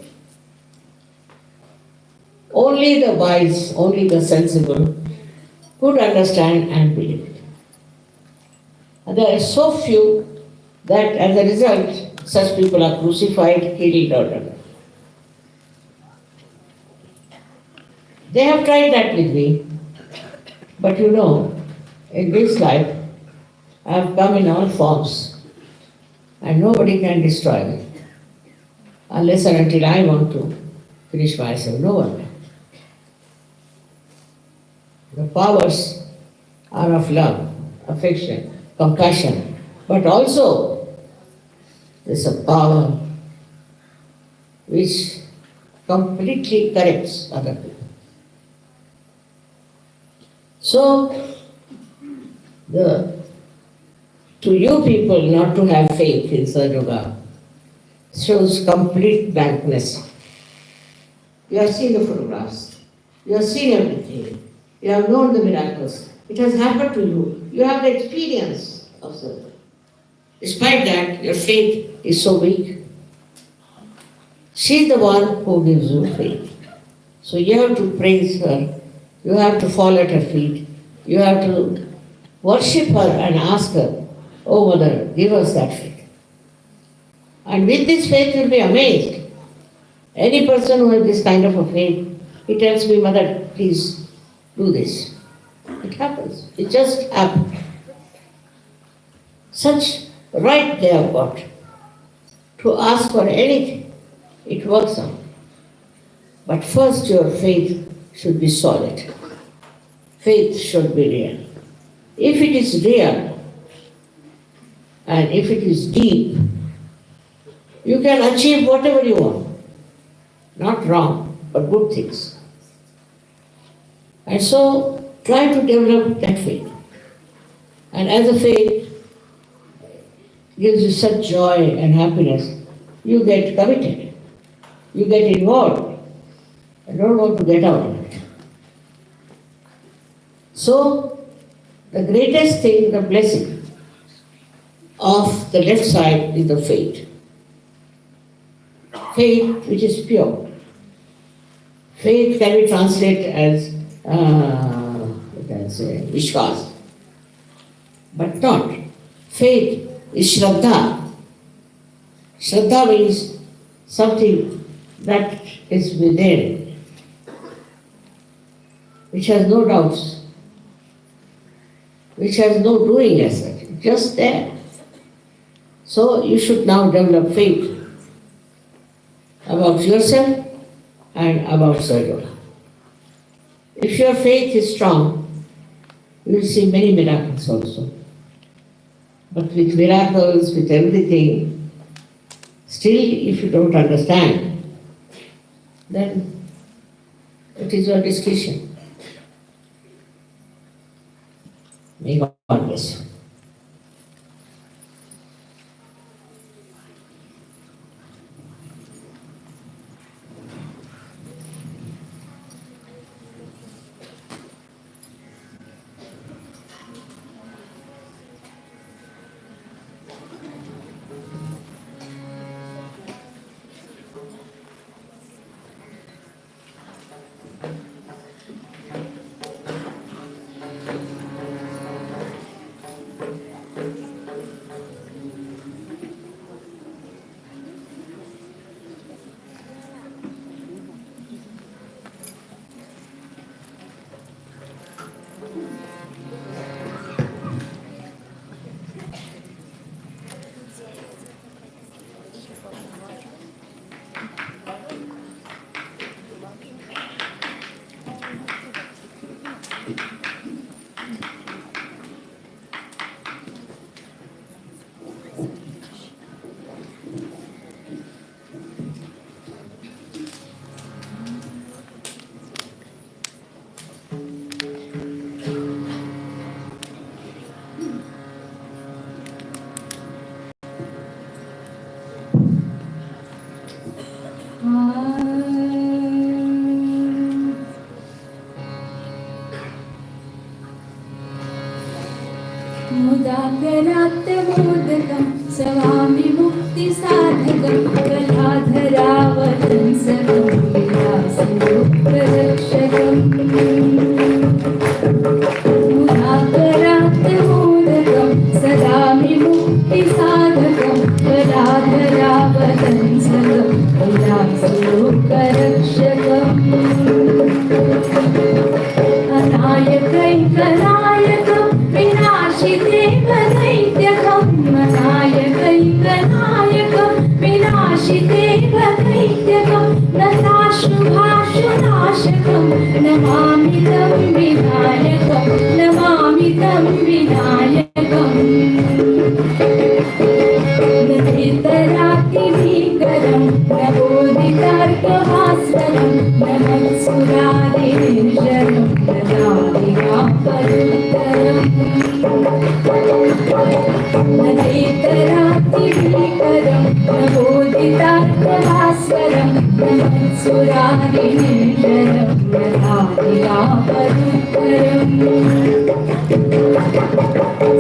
only the wise, only the sensible could understand and believe it. And there are so few that as a result, such people are crucified, killed, or whatever. They have tried that with me. But in this life, I have come in all forms. And nobody can destroy me. Unless and until I want to finish myself, no one. The powers are of love, affection, compassion, but also there's a power which completely corrects other people. So, to you people not to have faith in Sahaja shows complete blankness. You have seen the photographs. You have seen everything. You have known the miracles. It has happened to you. You have the experience of something. Despite that, your faith is so weak. She is the one who gives you faith. So you have to praise her. You have to fall at her feet. You have to worship her and ask her, "Oh Mother, give us that faith." And with this faith, you'll be amazed. Any person who has this kind of a faith, he tells me, "Mother, please do this." It happens. It just happens. Such right they have got to ask for anything. It works out. But first your faith should be solid. Faith should be real. If it is real and if it is deep, you can achieve whatever you want. Not wrong, but good things. And so try to develop that faith. And as the faith gives you such joy and happiness, you get committed. You get involved. I don't want to get out of it. So, the greatest thing, the blessing of the left side is the faith. Faith which is pure. Faith can be translated as Vishwas, but not. Faith is Shraddha. Shraddha means something that is within, which has no doubts, which has no doing as such, just there. So you should now develop faith about yourself and about Sailaputri. If your faith is strong, you will see many miracles also. But with miracles, with everything, still if you don't understand, then it is your discretion. May God bless you. मुदाकरात्तमोदकं स्वामि मुक्तिसाधकं कलाधरावतं सकं विलासरूपरक्षकम् मुदाकरात्तमोदकं सदामि मुक्तिसाधकं कलाधरावतं सकं विलासरूपरक्षकम् अनायकैकनायकं विनाशिदेवदैत्यकं अनायकैकनायकं विनाशिदेवदैत्यकं नताशुभाशुनाशकं नमामि तं विनायकं नमामि तं विनायकम् नरेतरातिभीकरं नवोदितार्कभास्करं नमत्सुरादिनिर्जरं नदादिवापरुत्तरम् नरेतरातिभीकरं नवोदितार्कभास्करं नमत्सुरादिनिर्जरं नदादिवापरुत्तरम्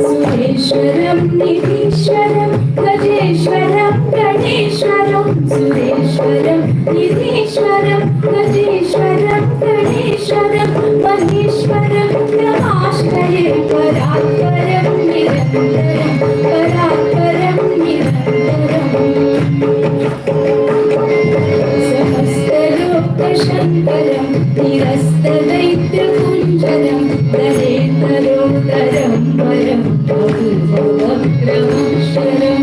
सुरेश्वरं निधीश्वरं गजेश्वरं गणेश्वरं सुरेश्वरं निधीश्वरं गजेश्वरं गणेश्वरं महेश्वरं नमाश्रये परात्परं निरन्तरं परात्परं निरन्तरम् सहस्रलोकशङ्करं निरस्तदैत्यकुञ्जरं दरेतरोदरं वरं भगवक्त्रमक्षरम्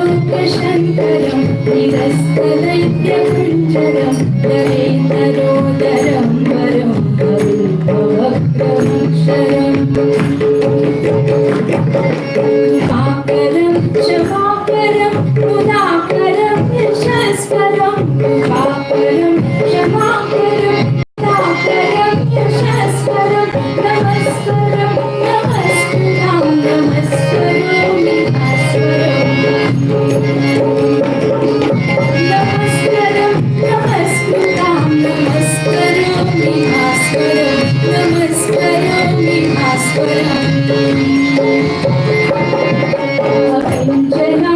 समस्तलोकशङ्करं निरस्तदैत्यकुञ्जरं दरेतरोदरं वरं भगवक्त्रमक्षरम् कृपाकरं क्षमाकरं मुदाकरं यशस्करं कृपाकरं क्षमाकरं मुदाकरं यशस्करं नमस्करं नमस्कृतां नमस्करोमि भास्वरम् नमस्करं नमस्कृतां नमस्करोमि भास्वरं नमस्करोमि भास्वरम्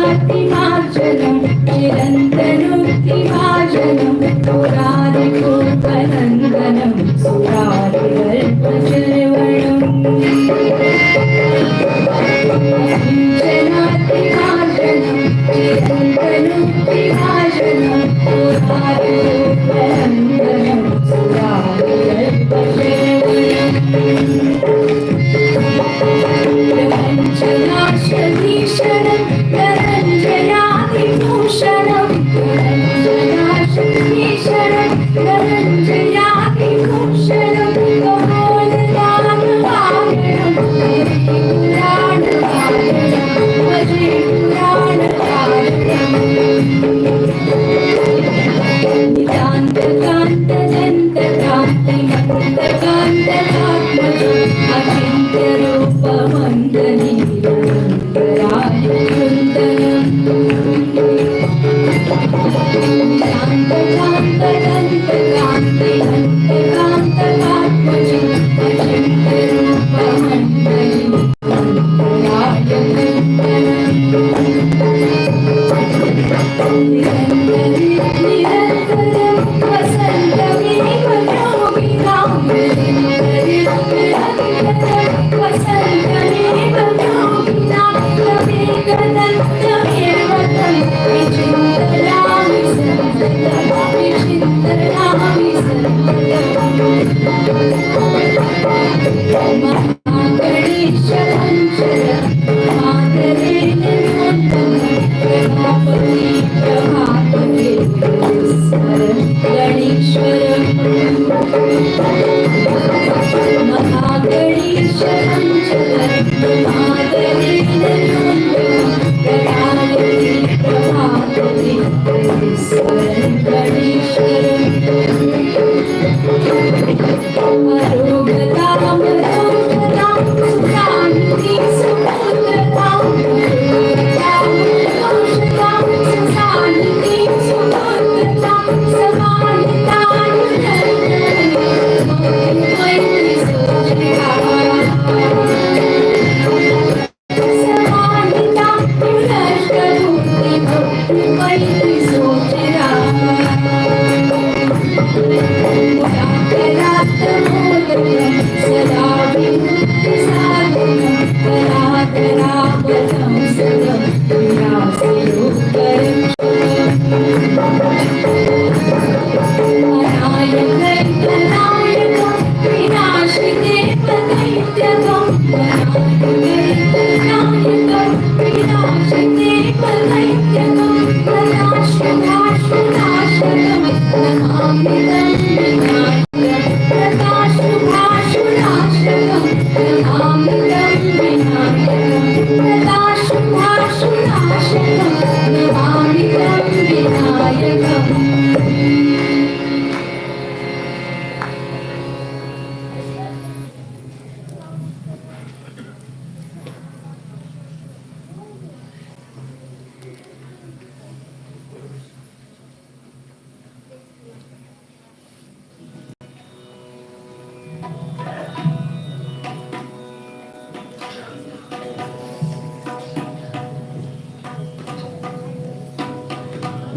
अभिञ्जनातिमार्जनं चिरन्तनुक्तिभाजनं पुरारिकोपनन्दनं सुरारिकल्पचर्वणम् अभिञ्जनातिमार्जनं चिरन्तनुक्तिभाजनं पुरारिकोपनन्दनं प्रपञ्चनाशभीषणं धनञ्जयादिभूषणं धनञ्जयाशभीषणं धनञ्जयादिभूषणं कपोलदानवारणं भजे पुराणकारणम् नितान्तकान्तदन्तकान्तिमन्तकान्तकात्मजम् अचिन्त्यरूपमन्दनीरन्तराय वृन्दनम् नितान्तकान्तदन्तकान्तिमन्तकान्तकात्मजम् अचिन्त्यरूपमन्दनीरन्तराय वृन्दनम् निरन्तरं वसन्तमेव योगिनां निरन्तरं वसन्तमेव योगिनां तमेकदन्तमेव तं विचिन्तयामि सन्ततं विचिन्तयामि सन्ततम् महागणेशमञ्चरं मातरेण प्रभापति प्रभापते स्मरं गणेश्वरम् महागणेशमञ्चरं मातरेण प्रभापति प्रभापते स्मरं गणेश्वरम् अरोगतां सुशान्ति सुपुत्रतां सुशान्ति सुपुत्रतां समानितानुरन्तरं मैत्री सोचिकाः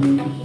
Om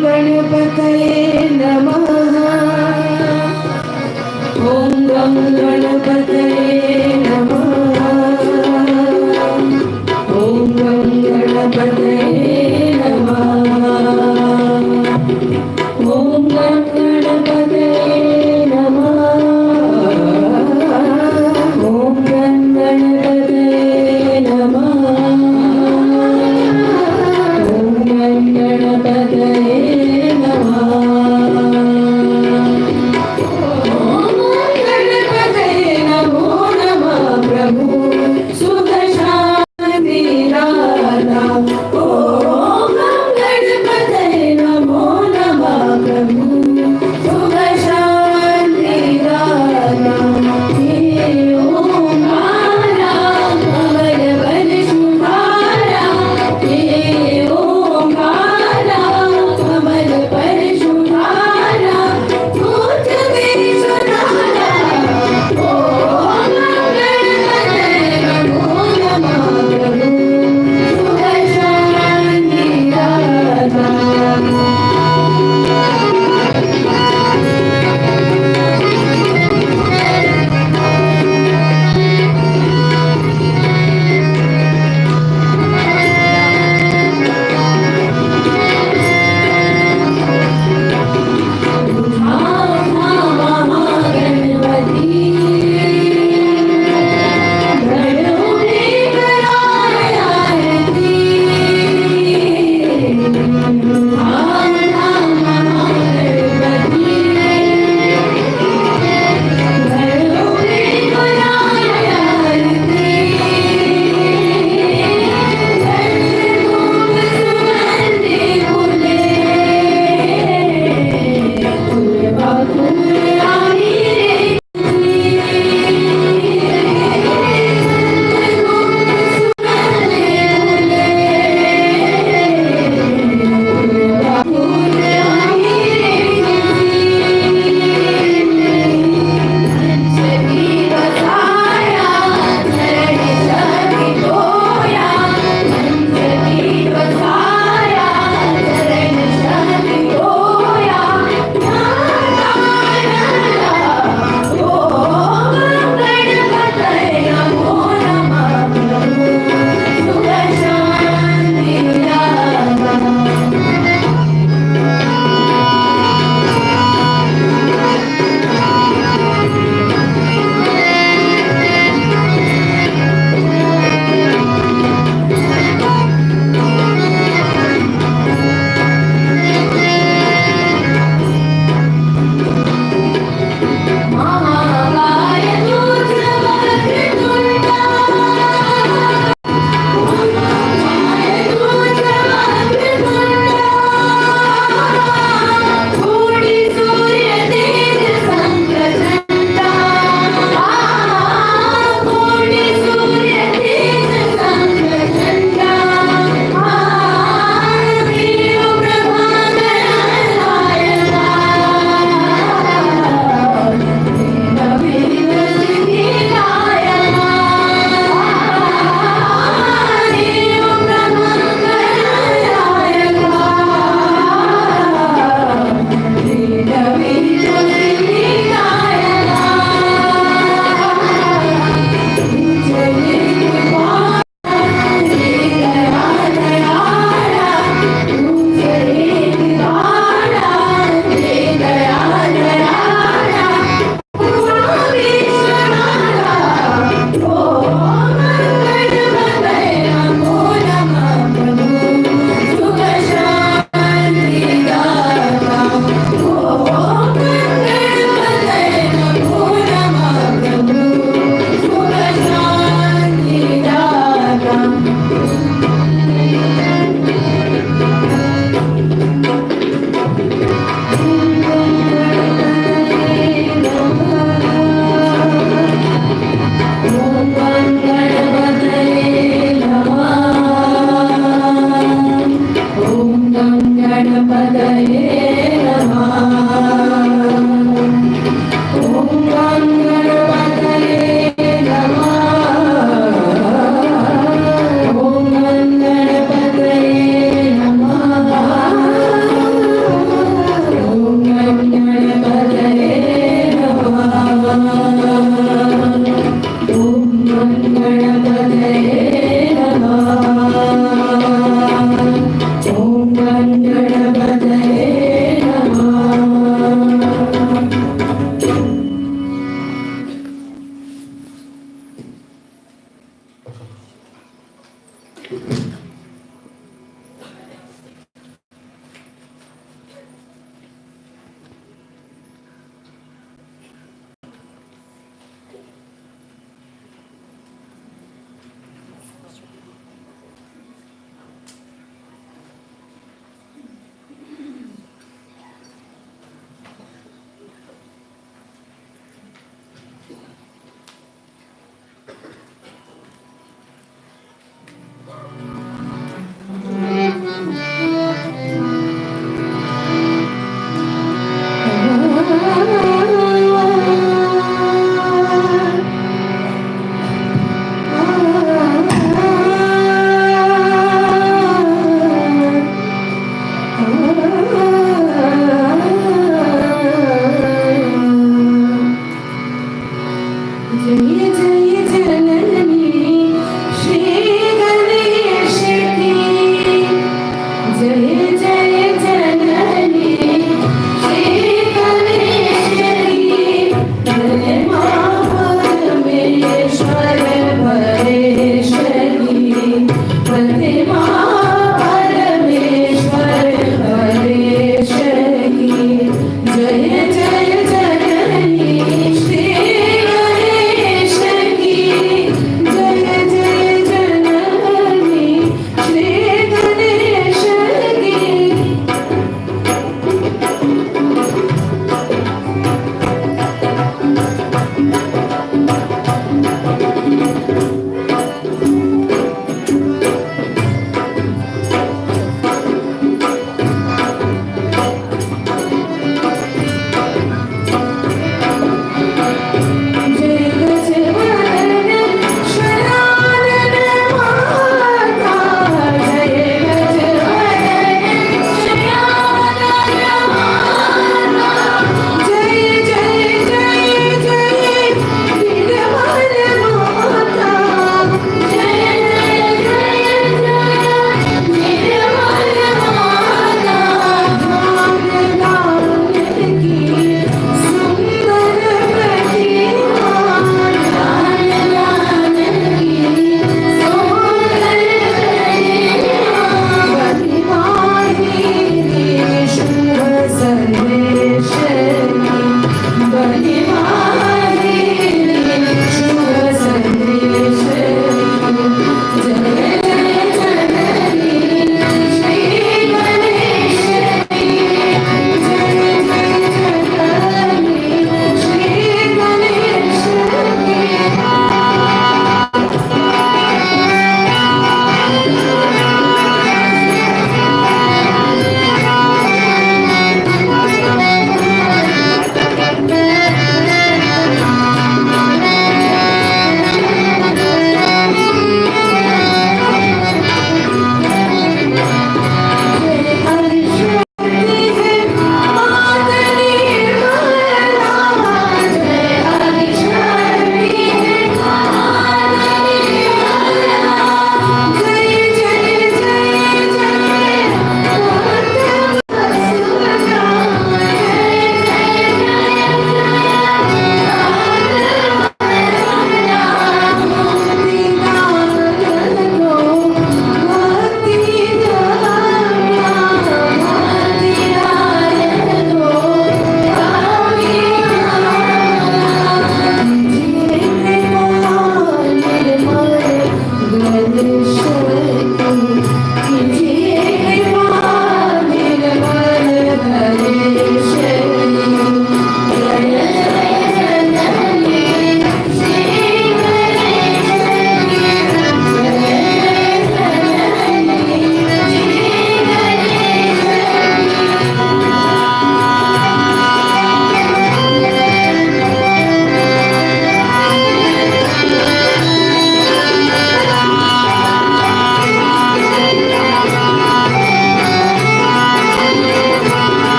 Ganapataye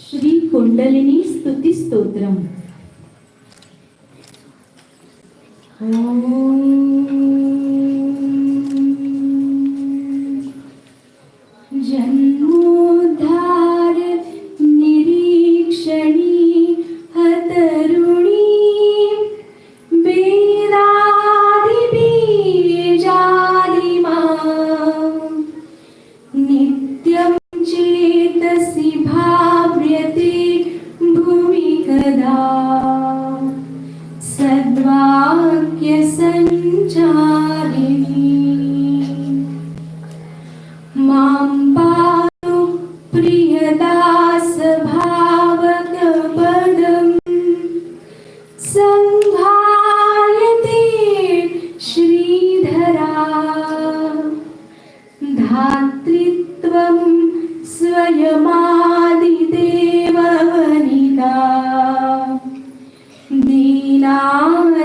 श्री कुंडलिनी स्तुती स्तोत्रम. जन्मोद्धार निरीक्षणी हतरुणी वेदादिबीजादिमा नित्यं चेतसि भाव्यते भूमि कदा सद्वाक्य संचारिणी मां पातु प्रियदास भावक पदम् संघायते श्रीधरा धात्रित्वं स्वयमादिदेववनिता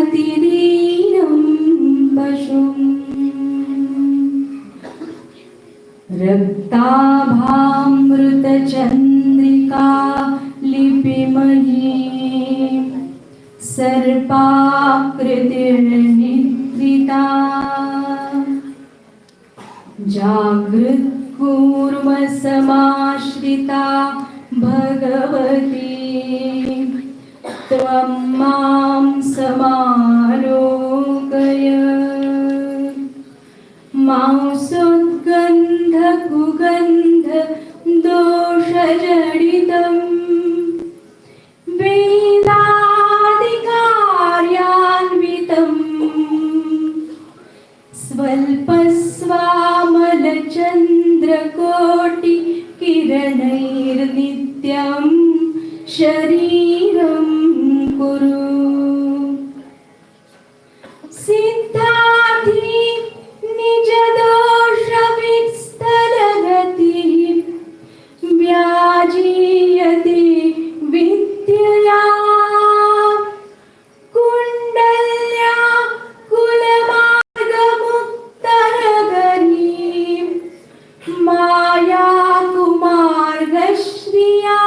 दीनातिदीनं पशुम् रक्ताभामृतचन्द्रिका लिपिमयी सर्पाकृतिर्निद्रिता जागृत्कूर्मसमाश्रिता भगवती त्वं मां समालोकय मांसोद्गन्ध कुगन्ध दोषजडितं वेदादिकार्यान्वितं स्वल्पस्वामलचन्द्रकोटि किरणैर्नित्यं शरीरं कुरु सिद्धार्थी निजदोषवित्स्थलगतिः व्याजीयते विद्यया कुण्डल्या कुलमार्गमुक्तनगरीं माया कुमार्गश्रिया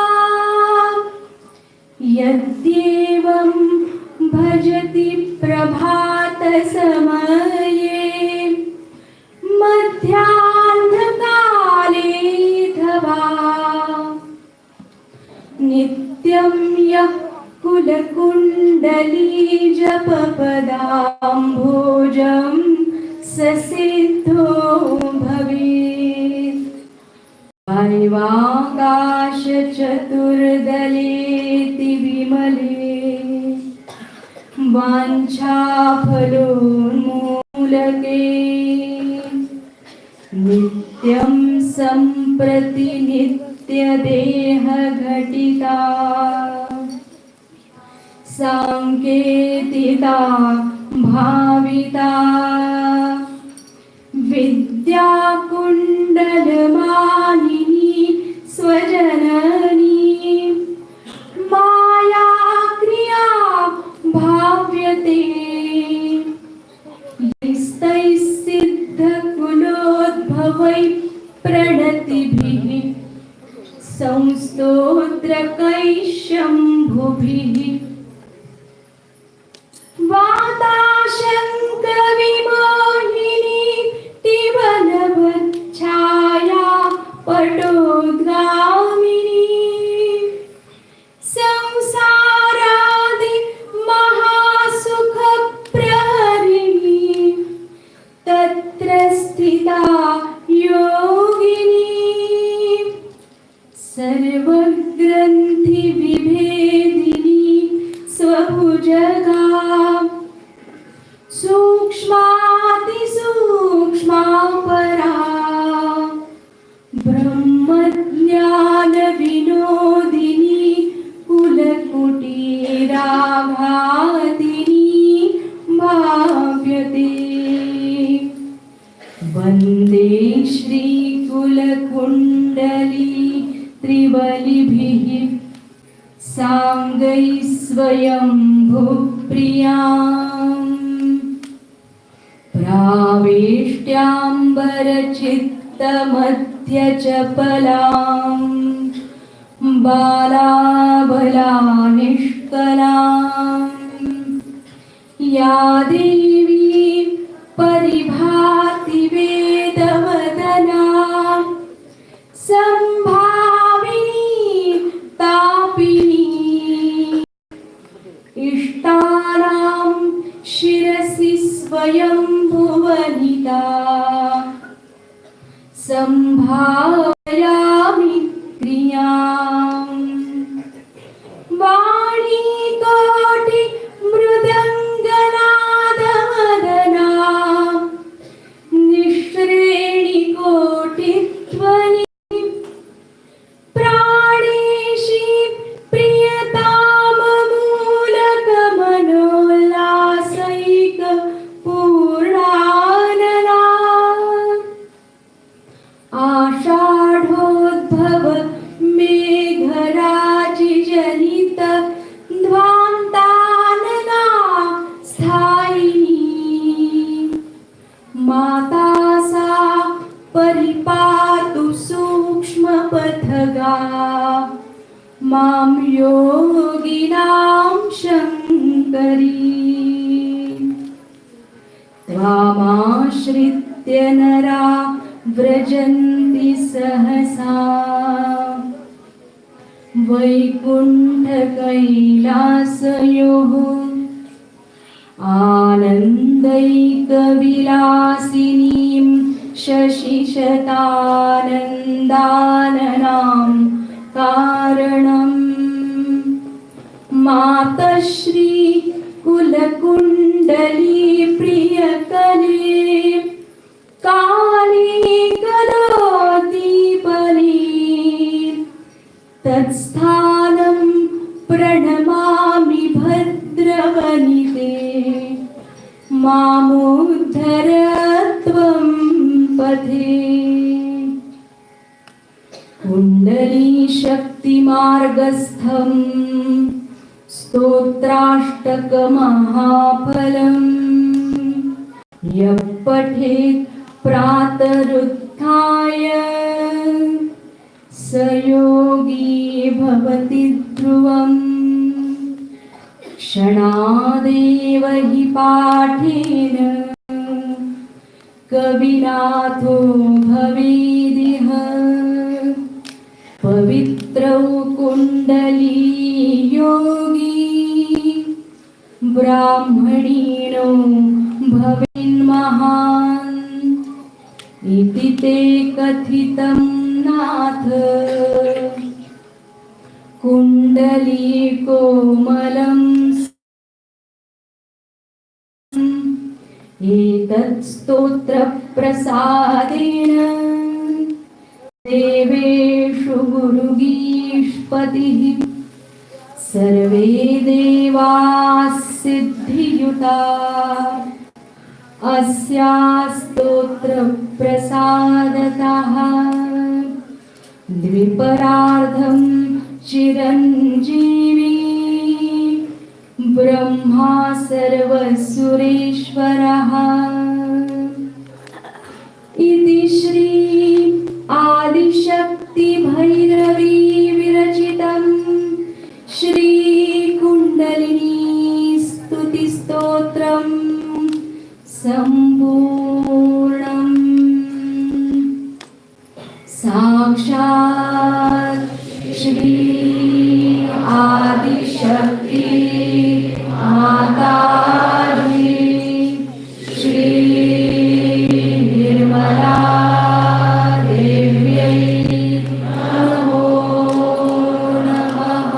यद्येवं भजति प्रभातसमये मध्याह्नकालेऽथवा नित्यं यः कुलकुण्डली जपपदाम्भोजं स सिद्धो भवेत् दैवाकाशचतुर्दलेति विमले वाञ्छाफलोन्मूलके नित्यं सम्प्रति नित्यदेहघटिता साङ्केतिता भाविता विद्याकुण्डलमालिनी स्वजननी माया क्रिया भाव्यते यैस्तैः सिद्धकुलोद्भवैः प्रणतिभिः संस्तोत्रकैः शम्भुभिः वाताशङ्कविमोहिनी तिवनवच्छाया पटोद्गामिनी संसारादि महासुखप्रहरिणी तत्र स्थिता योगिनी सर्वग्रन्थिविभेदिनी स्वभुजगा सूक्ष्मातिसूक्ष्मा परा ब्रह्मज्ञानविनोदिनी कुलकुटीराघातिनी भाव्यते वन्दे श्रीकुलकुण्डली त्रिबलिभिः साङ्गैः स्वयंभुप्रियाम् प्रावेष्ट्याम्बरचित्तमध्यचपलां बालाबला निष्कला या देवी परिभाति वेदवदना संभाविनी तापिनी इष्टानां शिरसि स्वयं भुवनिता संभावयामि क्रियाम् वाणी कोटि मृदङ्गनादवदना निःश्रेणि कोटिध्वनि प्राणेशी प्रियताममूलकमनोल्लासैक पूर्णानना आषाढोद्भव मेघराजिजनित ध्वान्तानना स्थायिनी माता सा परिपातु सूक्ष्मपथगा मां योगिनां शङ्करी त्वामाश्रित्य नरा व्रजन्ति सहसा वैकुण्ठकैलासयोः आनन्दैकविलासिनीं शशिशतानन्दाननां कारणम् मातश्री कुलकुण्डली प्रियकले काली कलोदीपने तत्स्थानं प्रणमामि भद्रवनिते मामुद्धर त्वं पथे कुण्डली शक्तिमार्गस्थं स्तोत्राष्टकमहाफलम् यः पठेत् प्रातरुत्थाय स योगी भवति ध्रुवम् क्षणादेव हि पाठेन कविनाथो भवेदिह पवित्रौ कुण्डली योगी ब्राह्मणीनो भवेन्महान् इति ते कथितं नाथ कुण्डली कोमलं एतत् स्तोत्रप्रसादेन देवेषु गुरुगीष्पतिः सर्वे देवाः सिद्धियुता अस्या स्तोत्रप्रसादतः द्विपरार्धं चिरञ्जीवी ब्रह्मा सर्वसुरेश्वरः इति श्री आदिशक्ति भैरवी विरचितं श्री कुण्डलिनी स्तुतिस्तोत्रम् सम्पूर्णम् साक्षात् श्री आदिशक्ति माताजी श्री निर्मला देव्यै नमो नमः।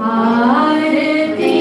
आरती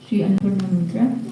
Shri Annapurna Mantra.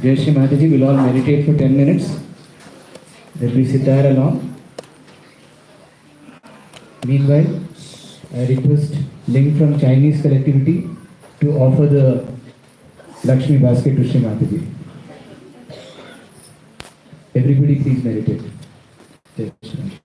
Jai Shri Mataji, will all meditate for 10 minutes. Then we sit there along. Meanwhile, I request Ling from Chinese collectivity to offer the Lakshmi basket to Shri Mataji. Everybody please meditate. Jai Shri Mataji.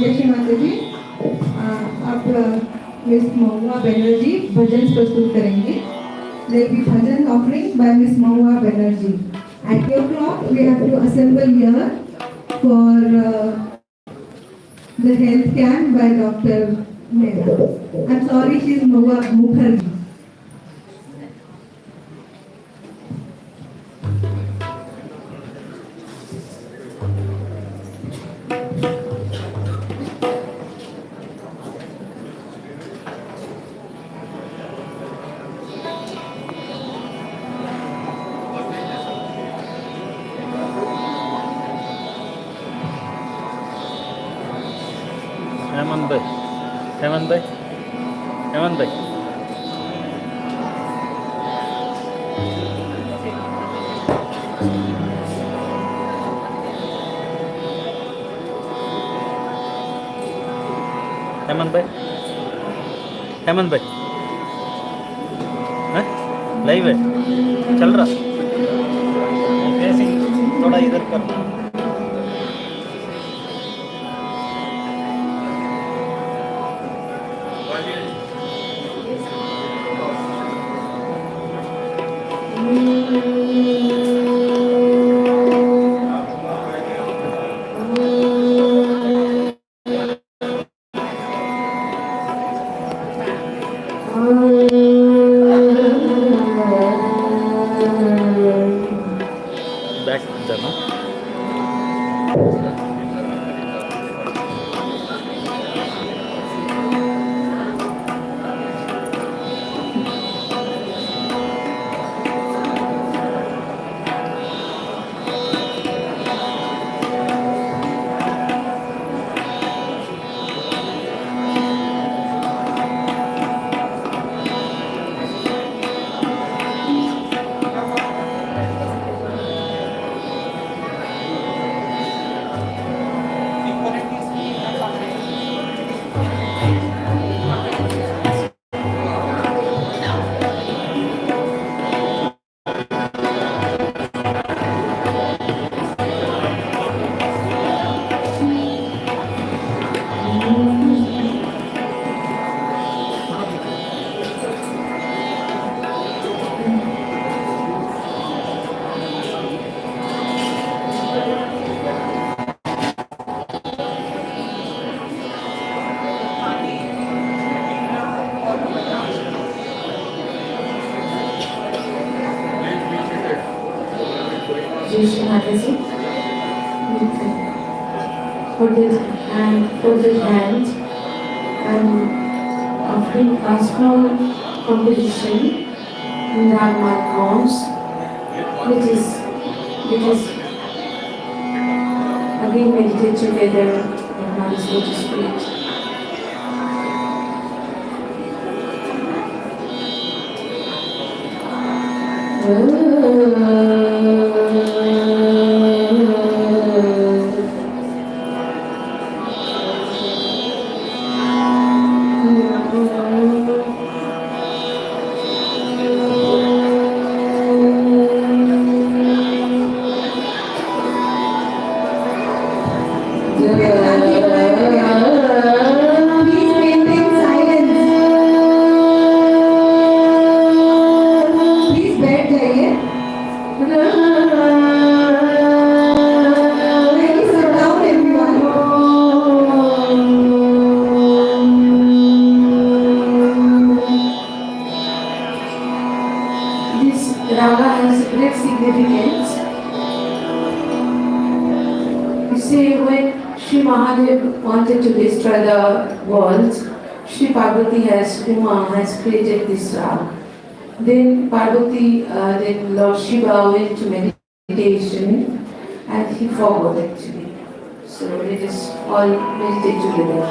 जय श्री माता जी। अब miss महुआ बनर्जी भजन प्रस्तुत करेंगे। There will be bhajan offering by Miss Mahua Banerjee. At 2 o'clock, we have to assemble here for the health camp by Dr. Mehta. I'm sorry, she's Mahua Mukherjee. Heman bhai. Heman bhai. Hemant भाई, हेमंत भाई, हैं? Live है, चल रहा। Facing थोड़ा इधर कर। Back जाना। Shri Mataji, put his hand and offering a small composition in Dharma forms, which is again meditate together in one's lotus feet. Raga has great significance. You see, when Shri Mahadev wanted to destroy the world, Shri Parvati Uma has created this rag. Then Parvati, then Lord Shiva went to meditation and he forgot actually. So let us all meditate together.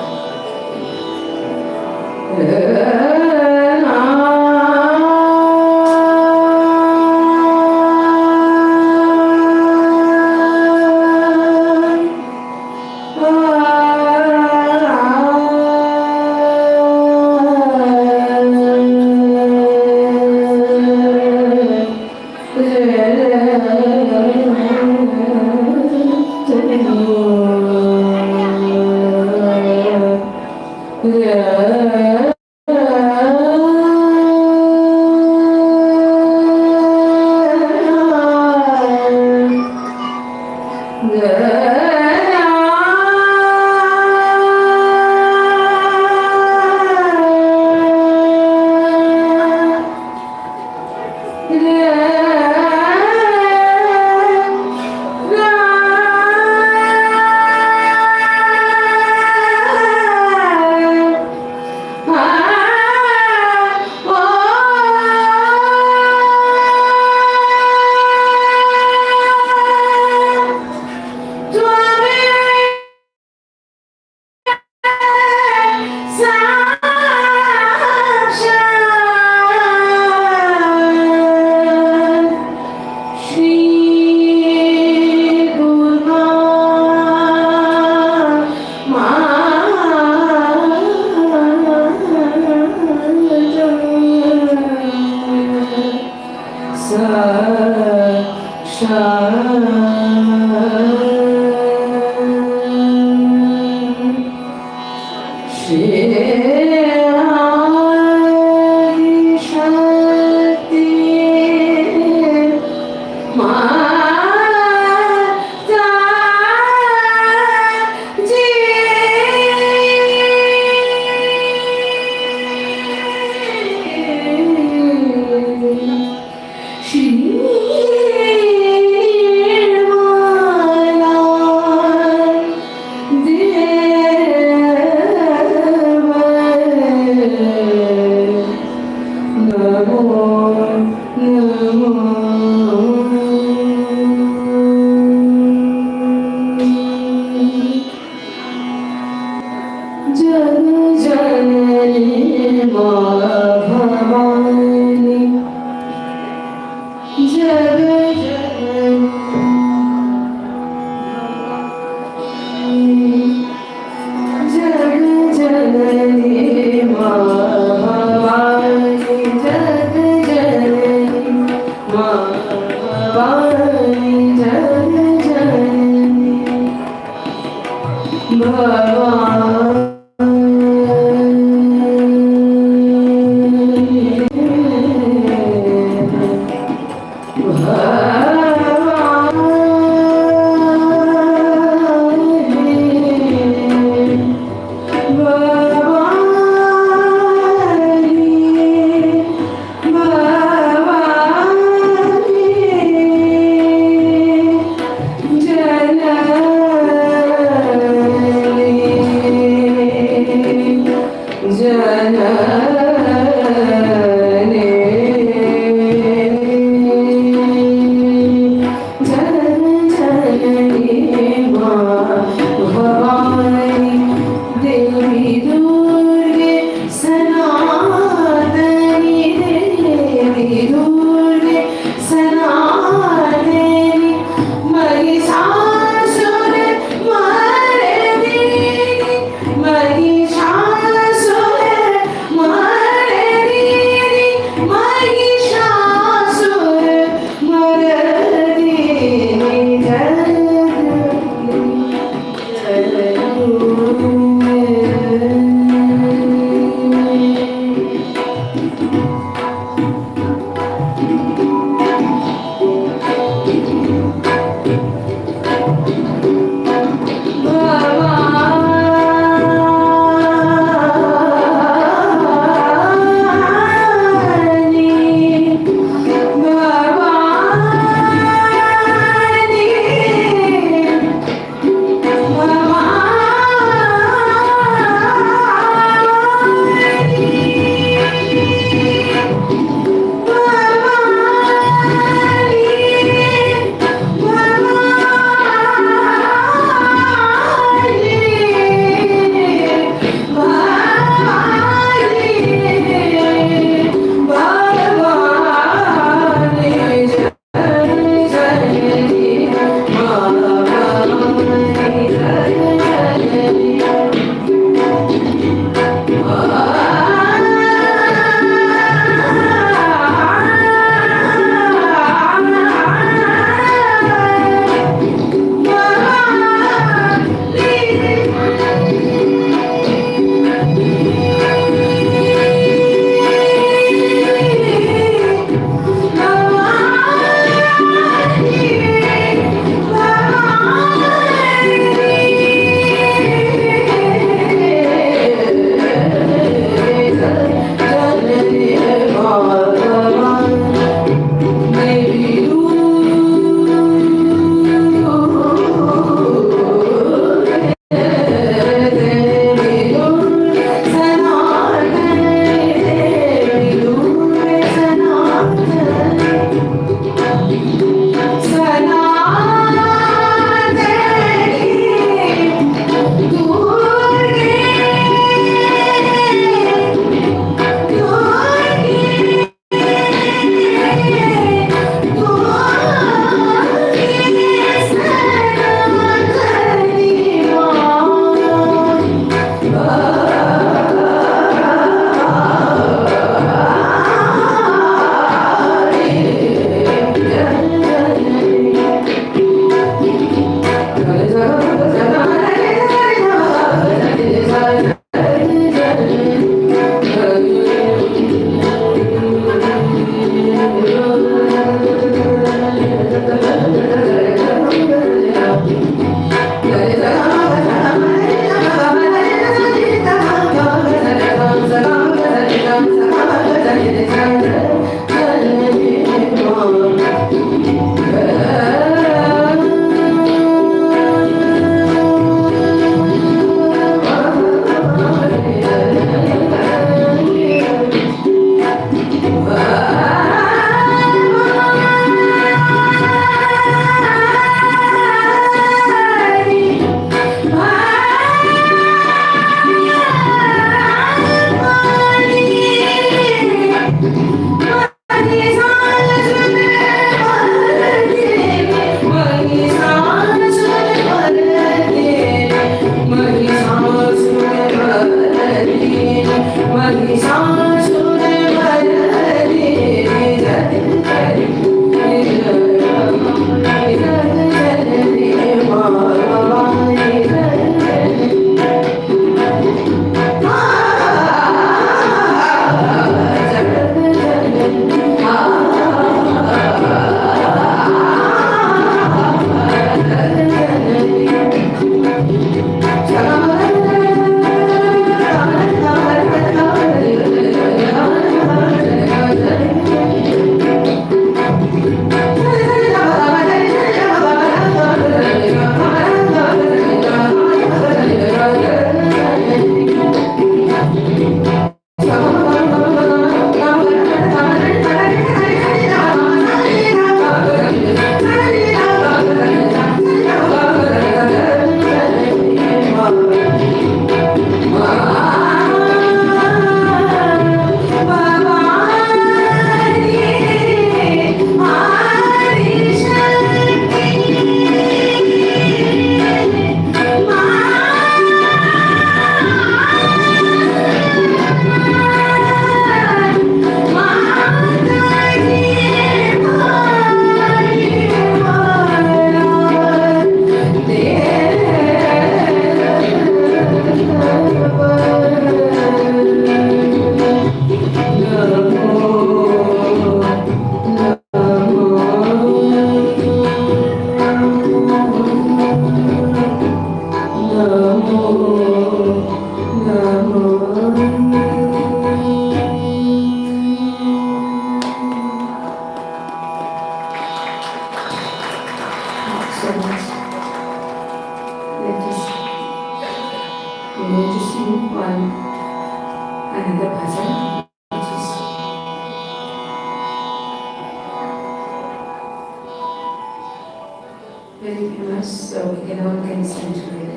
very famous, so everyone can sing together.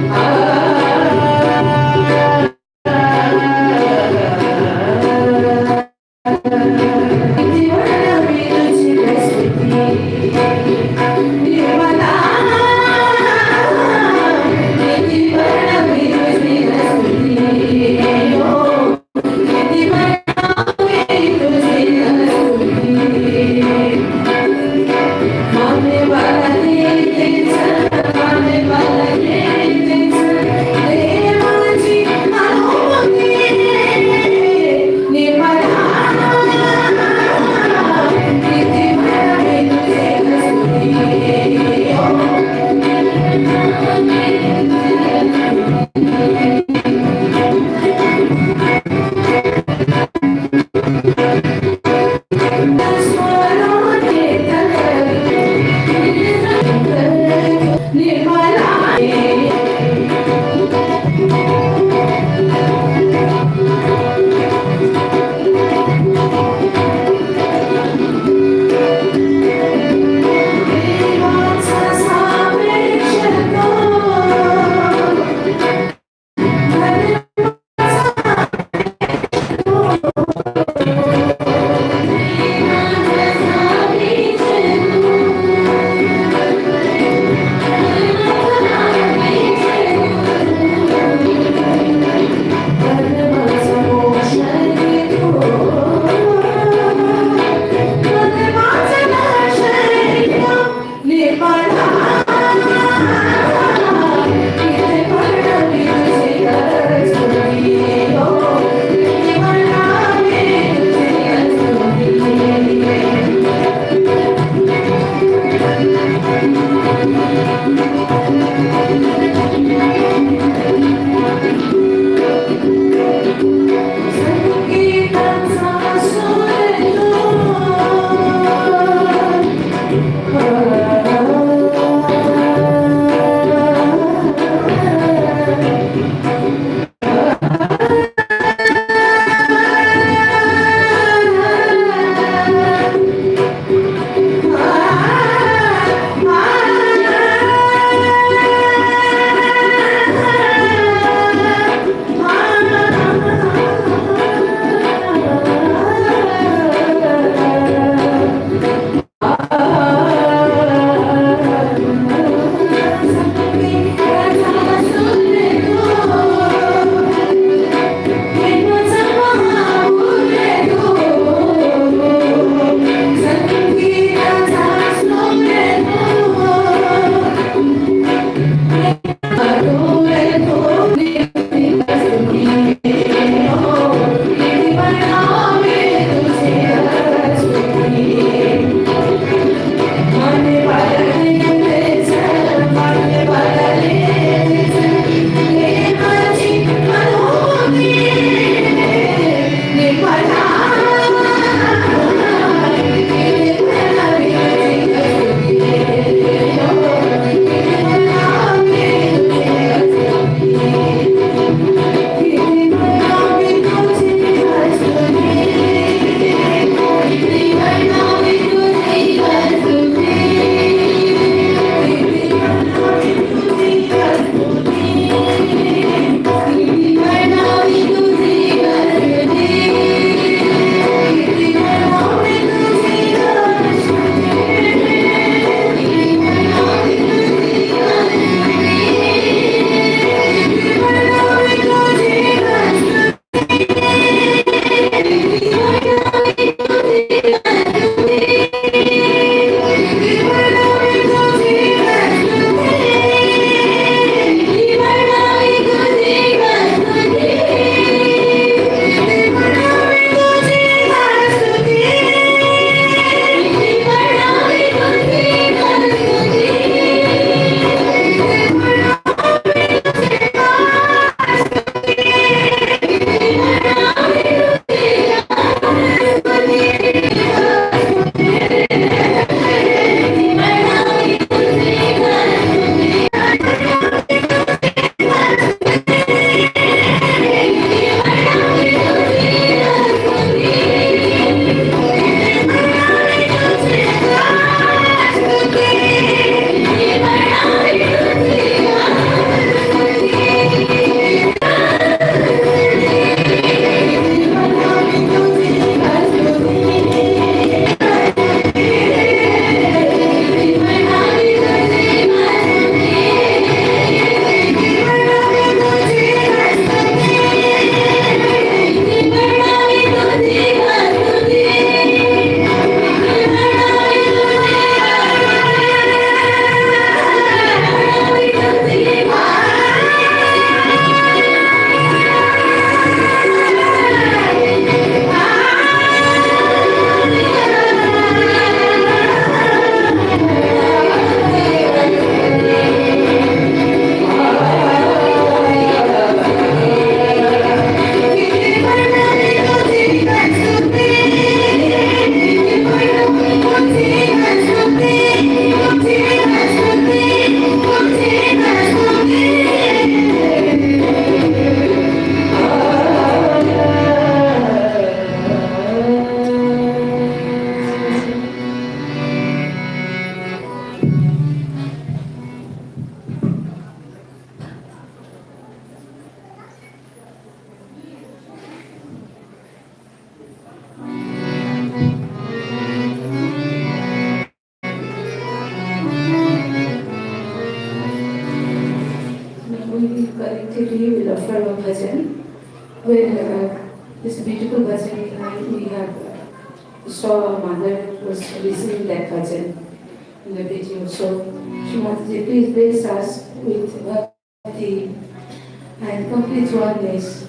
Ah माने वाला दे माने वाला दे देवाची आलोके निर्मला किती भयावे तुझे हसती स्वराने bhajan, where this beautiful bhajan we have saw our mother was receiving that bhajan in the video. So Shri Mataji, please bless us with bhakti and complete oneness.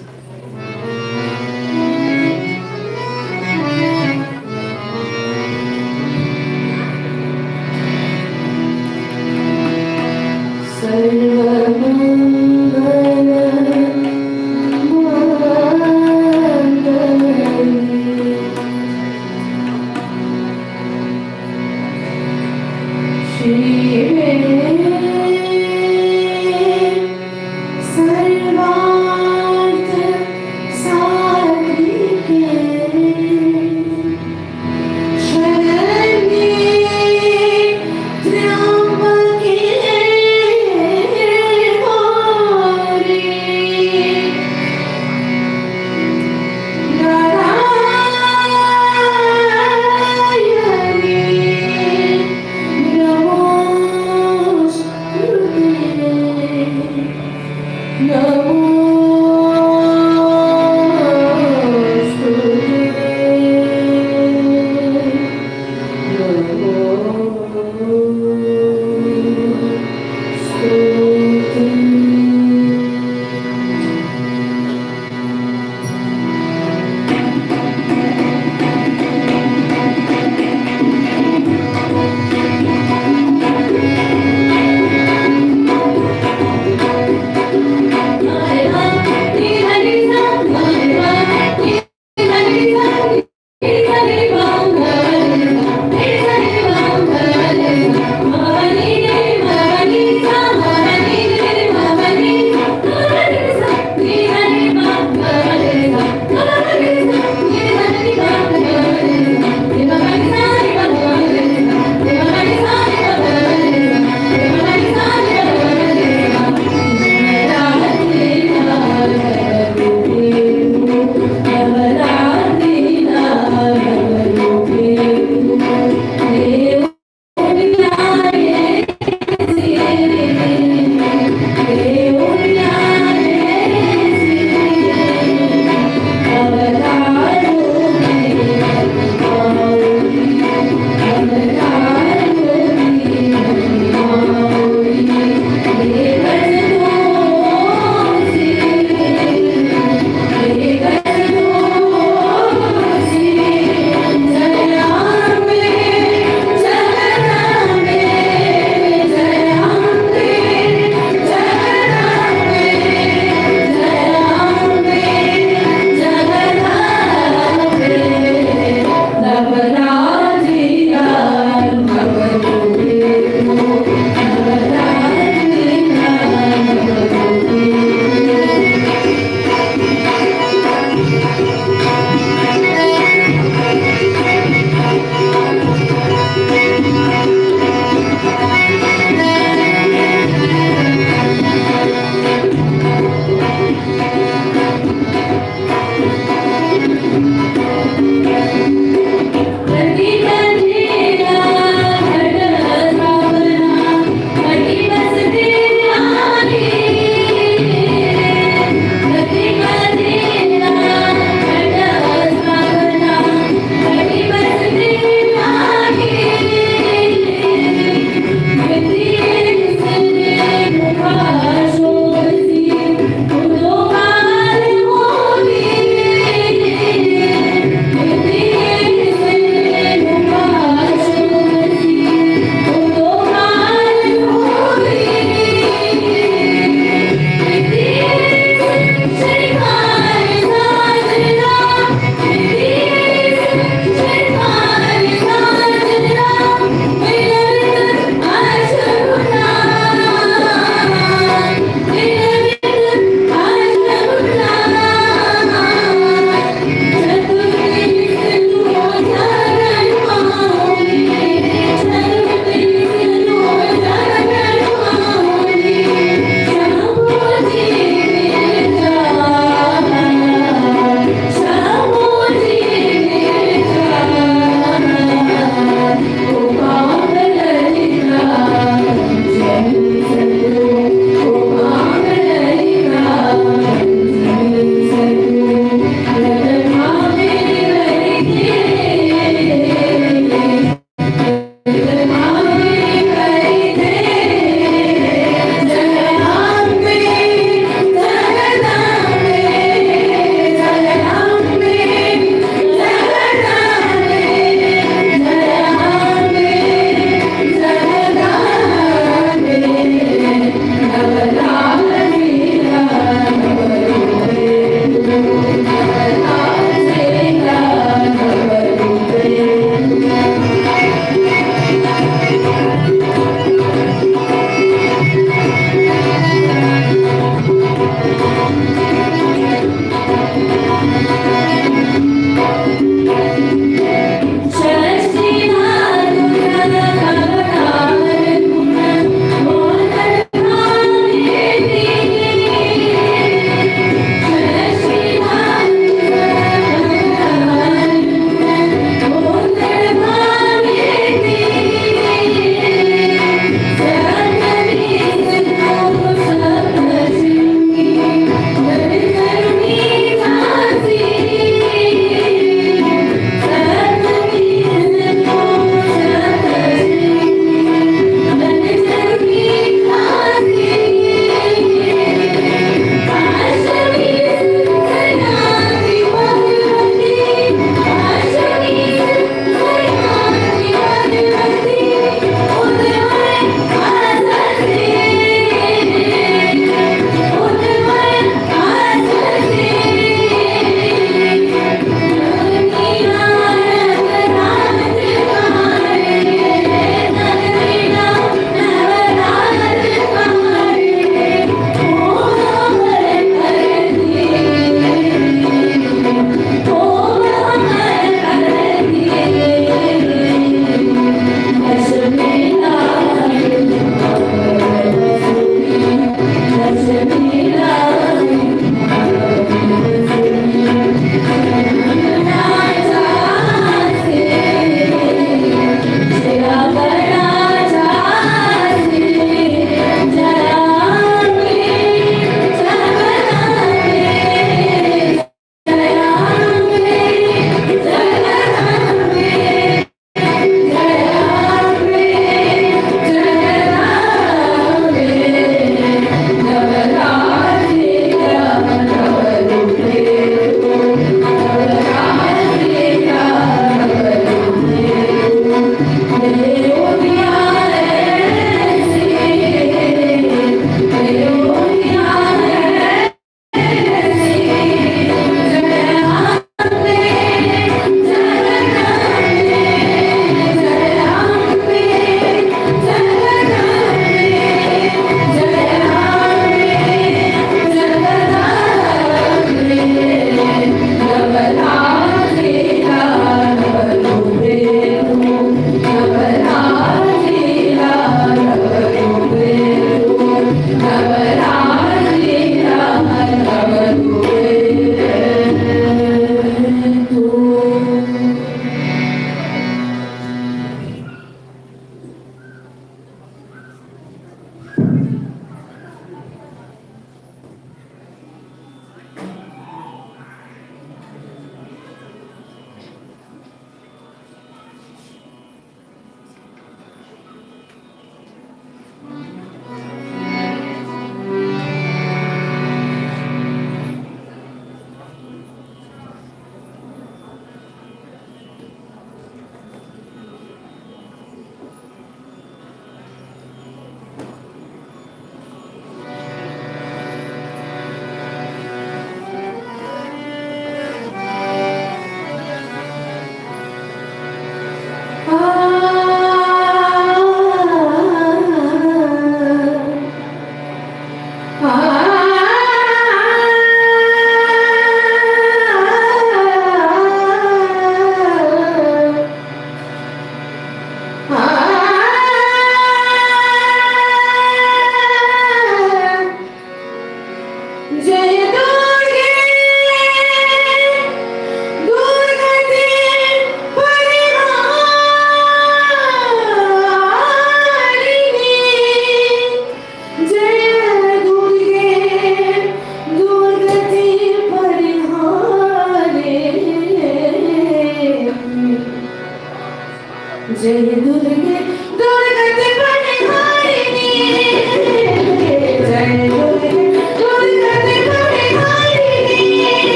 Navaratre,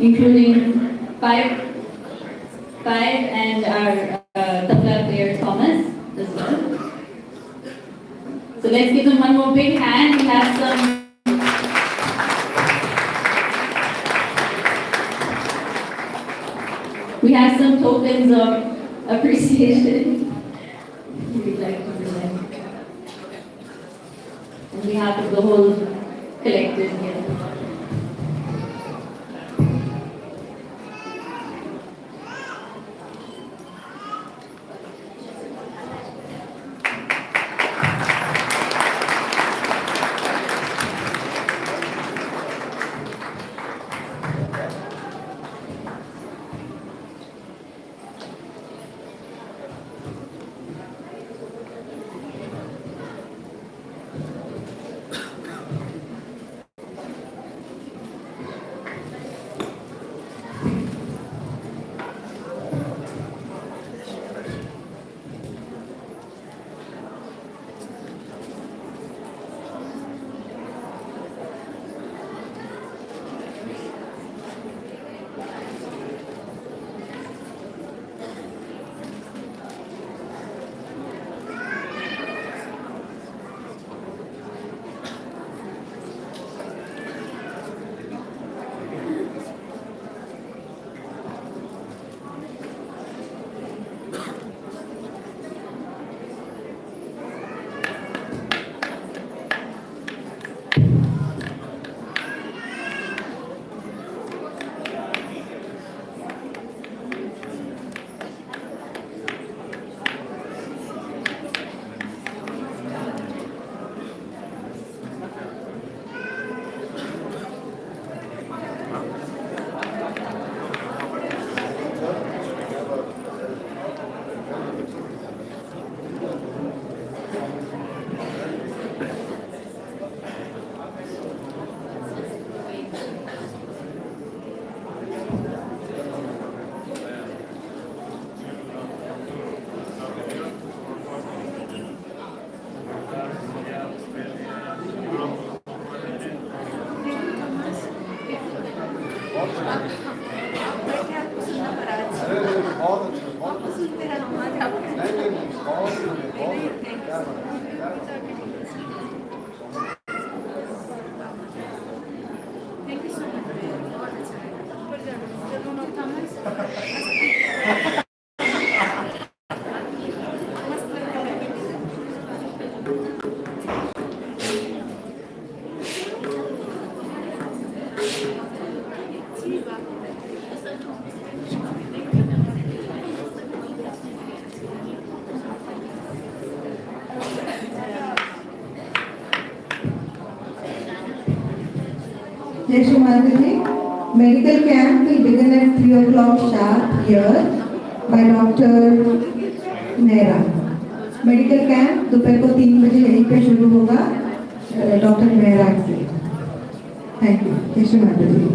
including five and our tabla player Thomas as well. So let's give them one more big hand. We have some tokens of appreciation we'd like to present on behalf of the whole collective here. Yes, Shri medical camp will begin at 3 o'clock sharp here by Dr. Nera. Medical camp दोपहर को 3 बजे यहीं पे शुरू होगा doctor Mehra से। Thank you. जय श्री माता जी।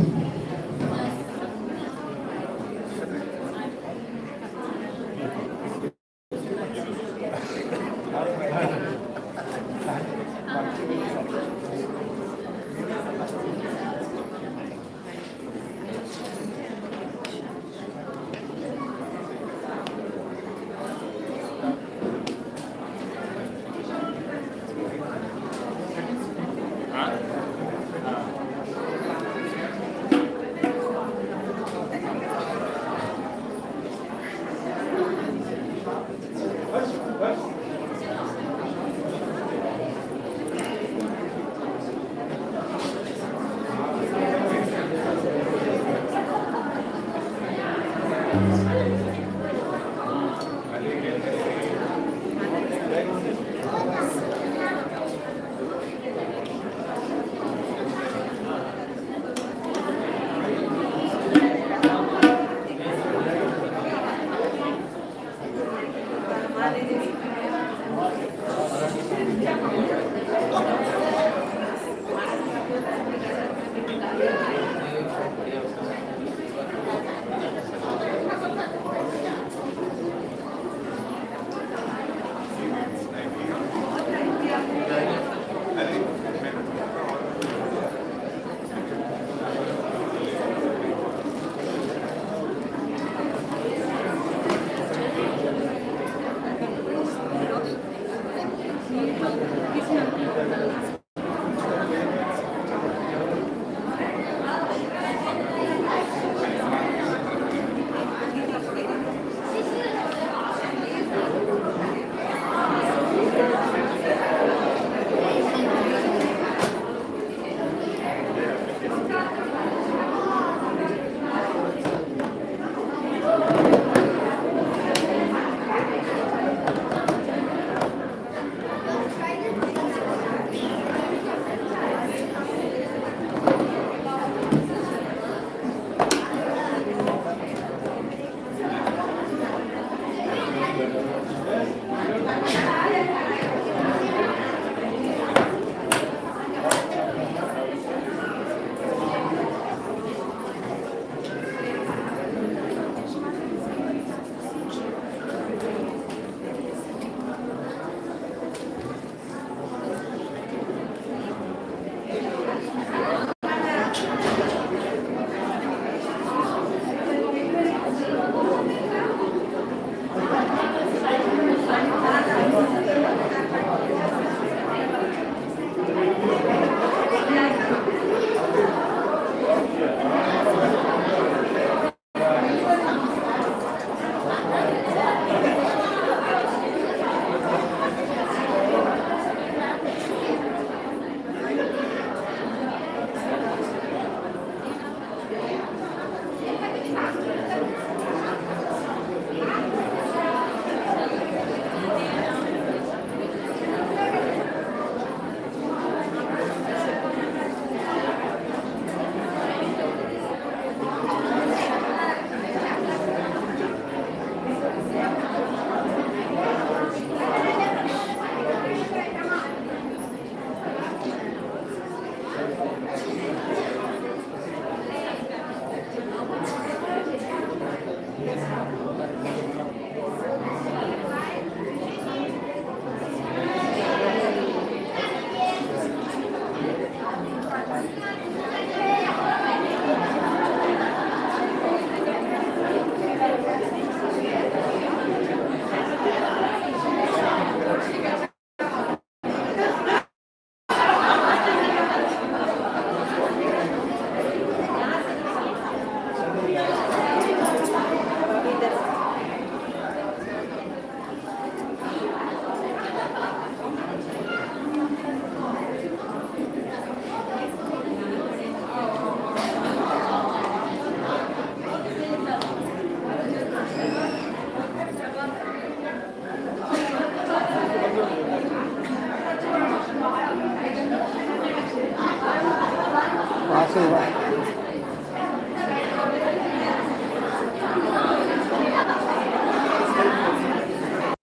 Right.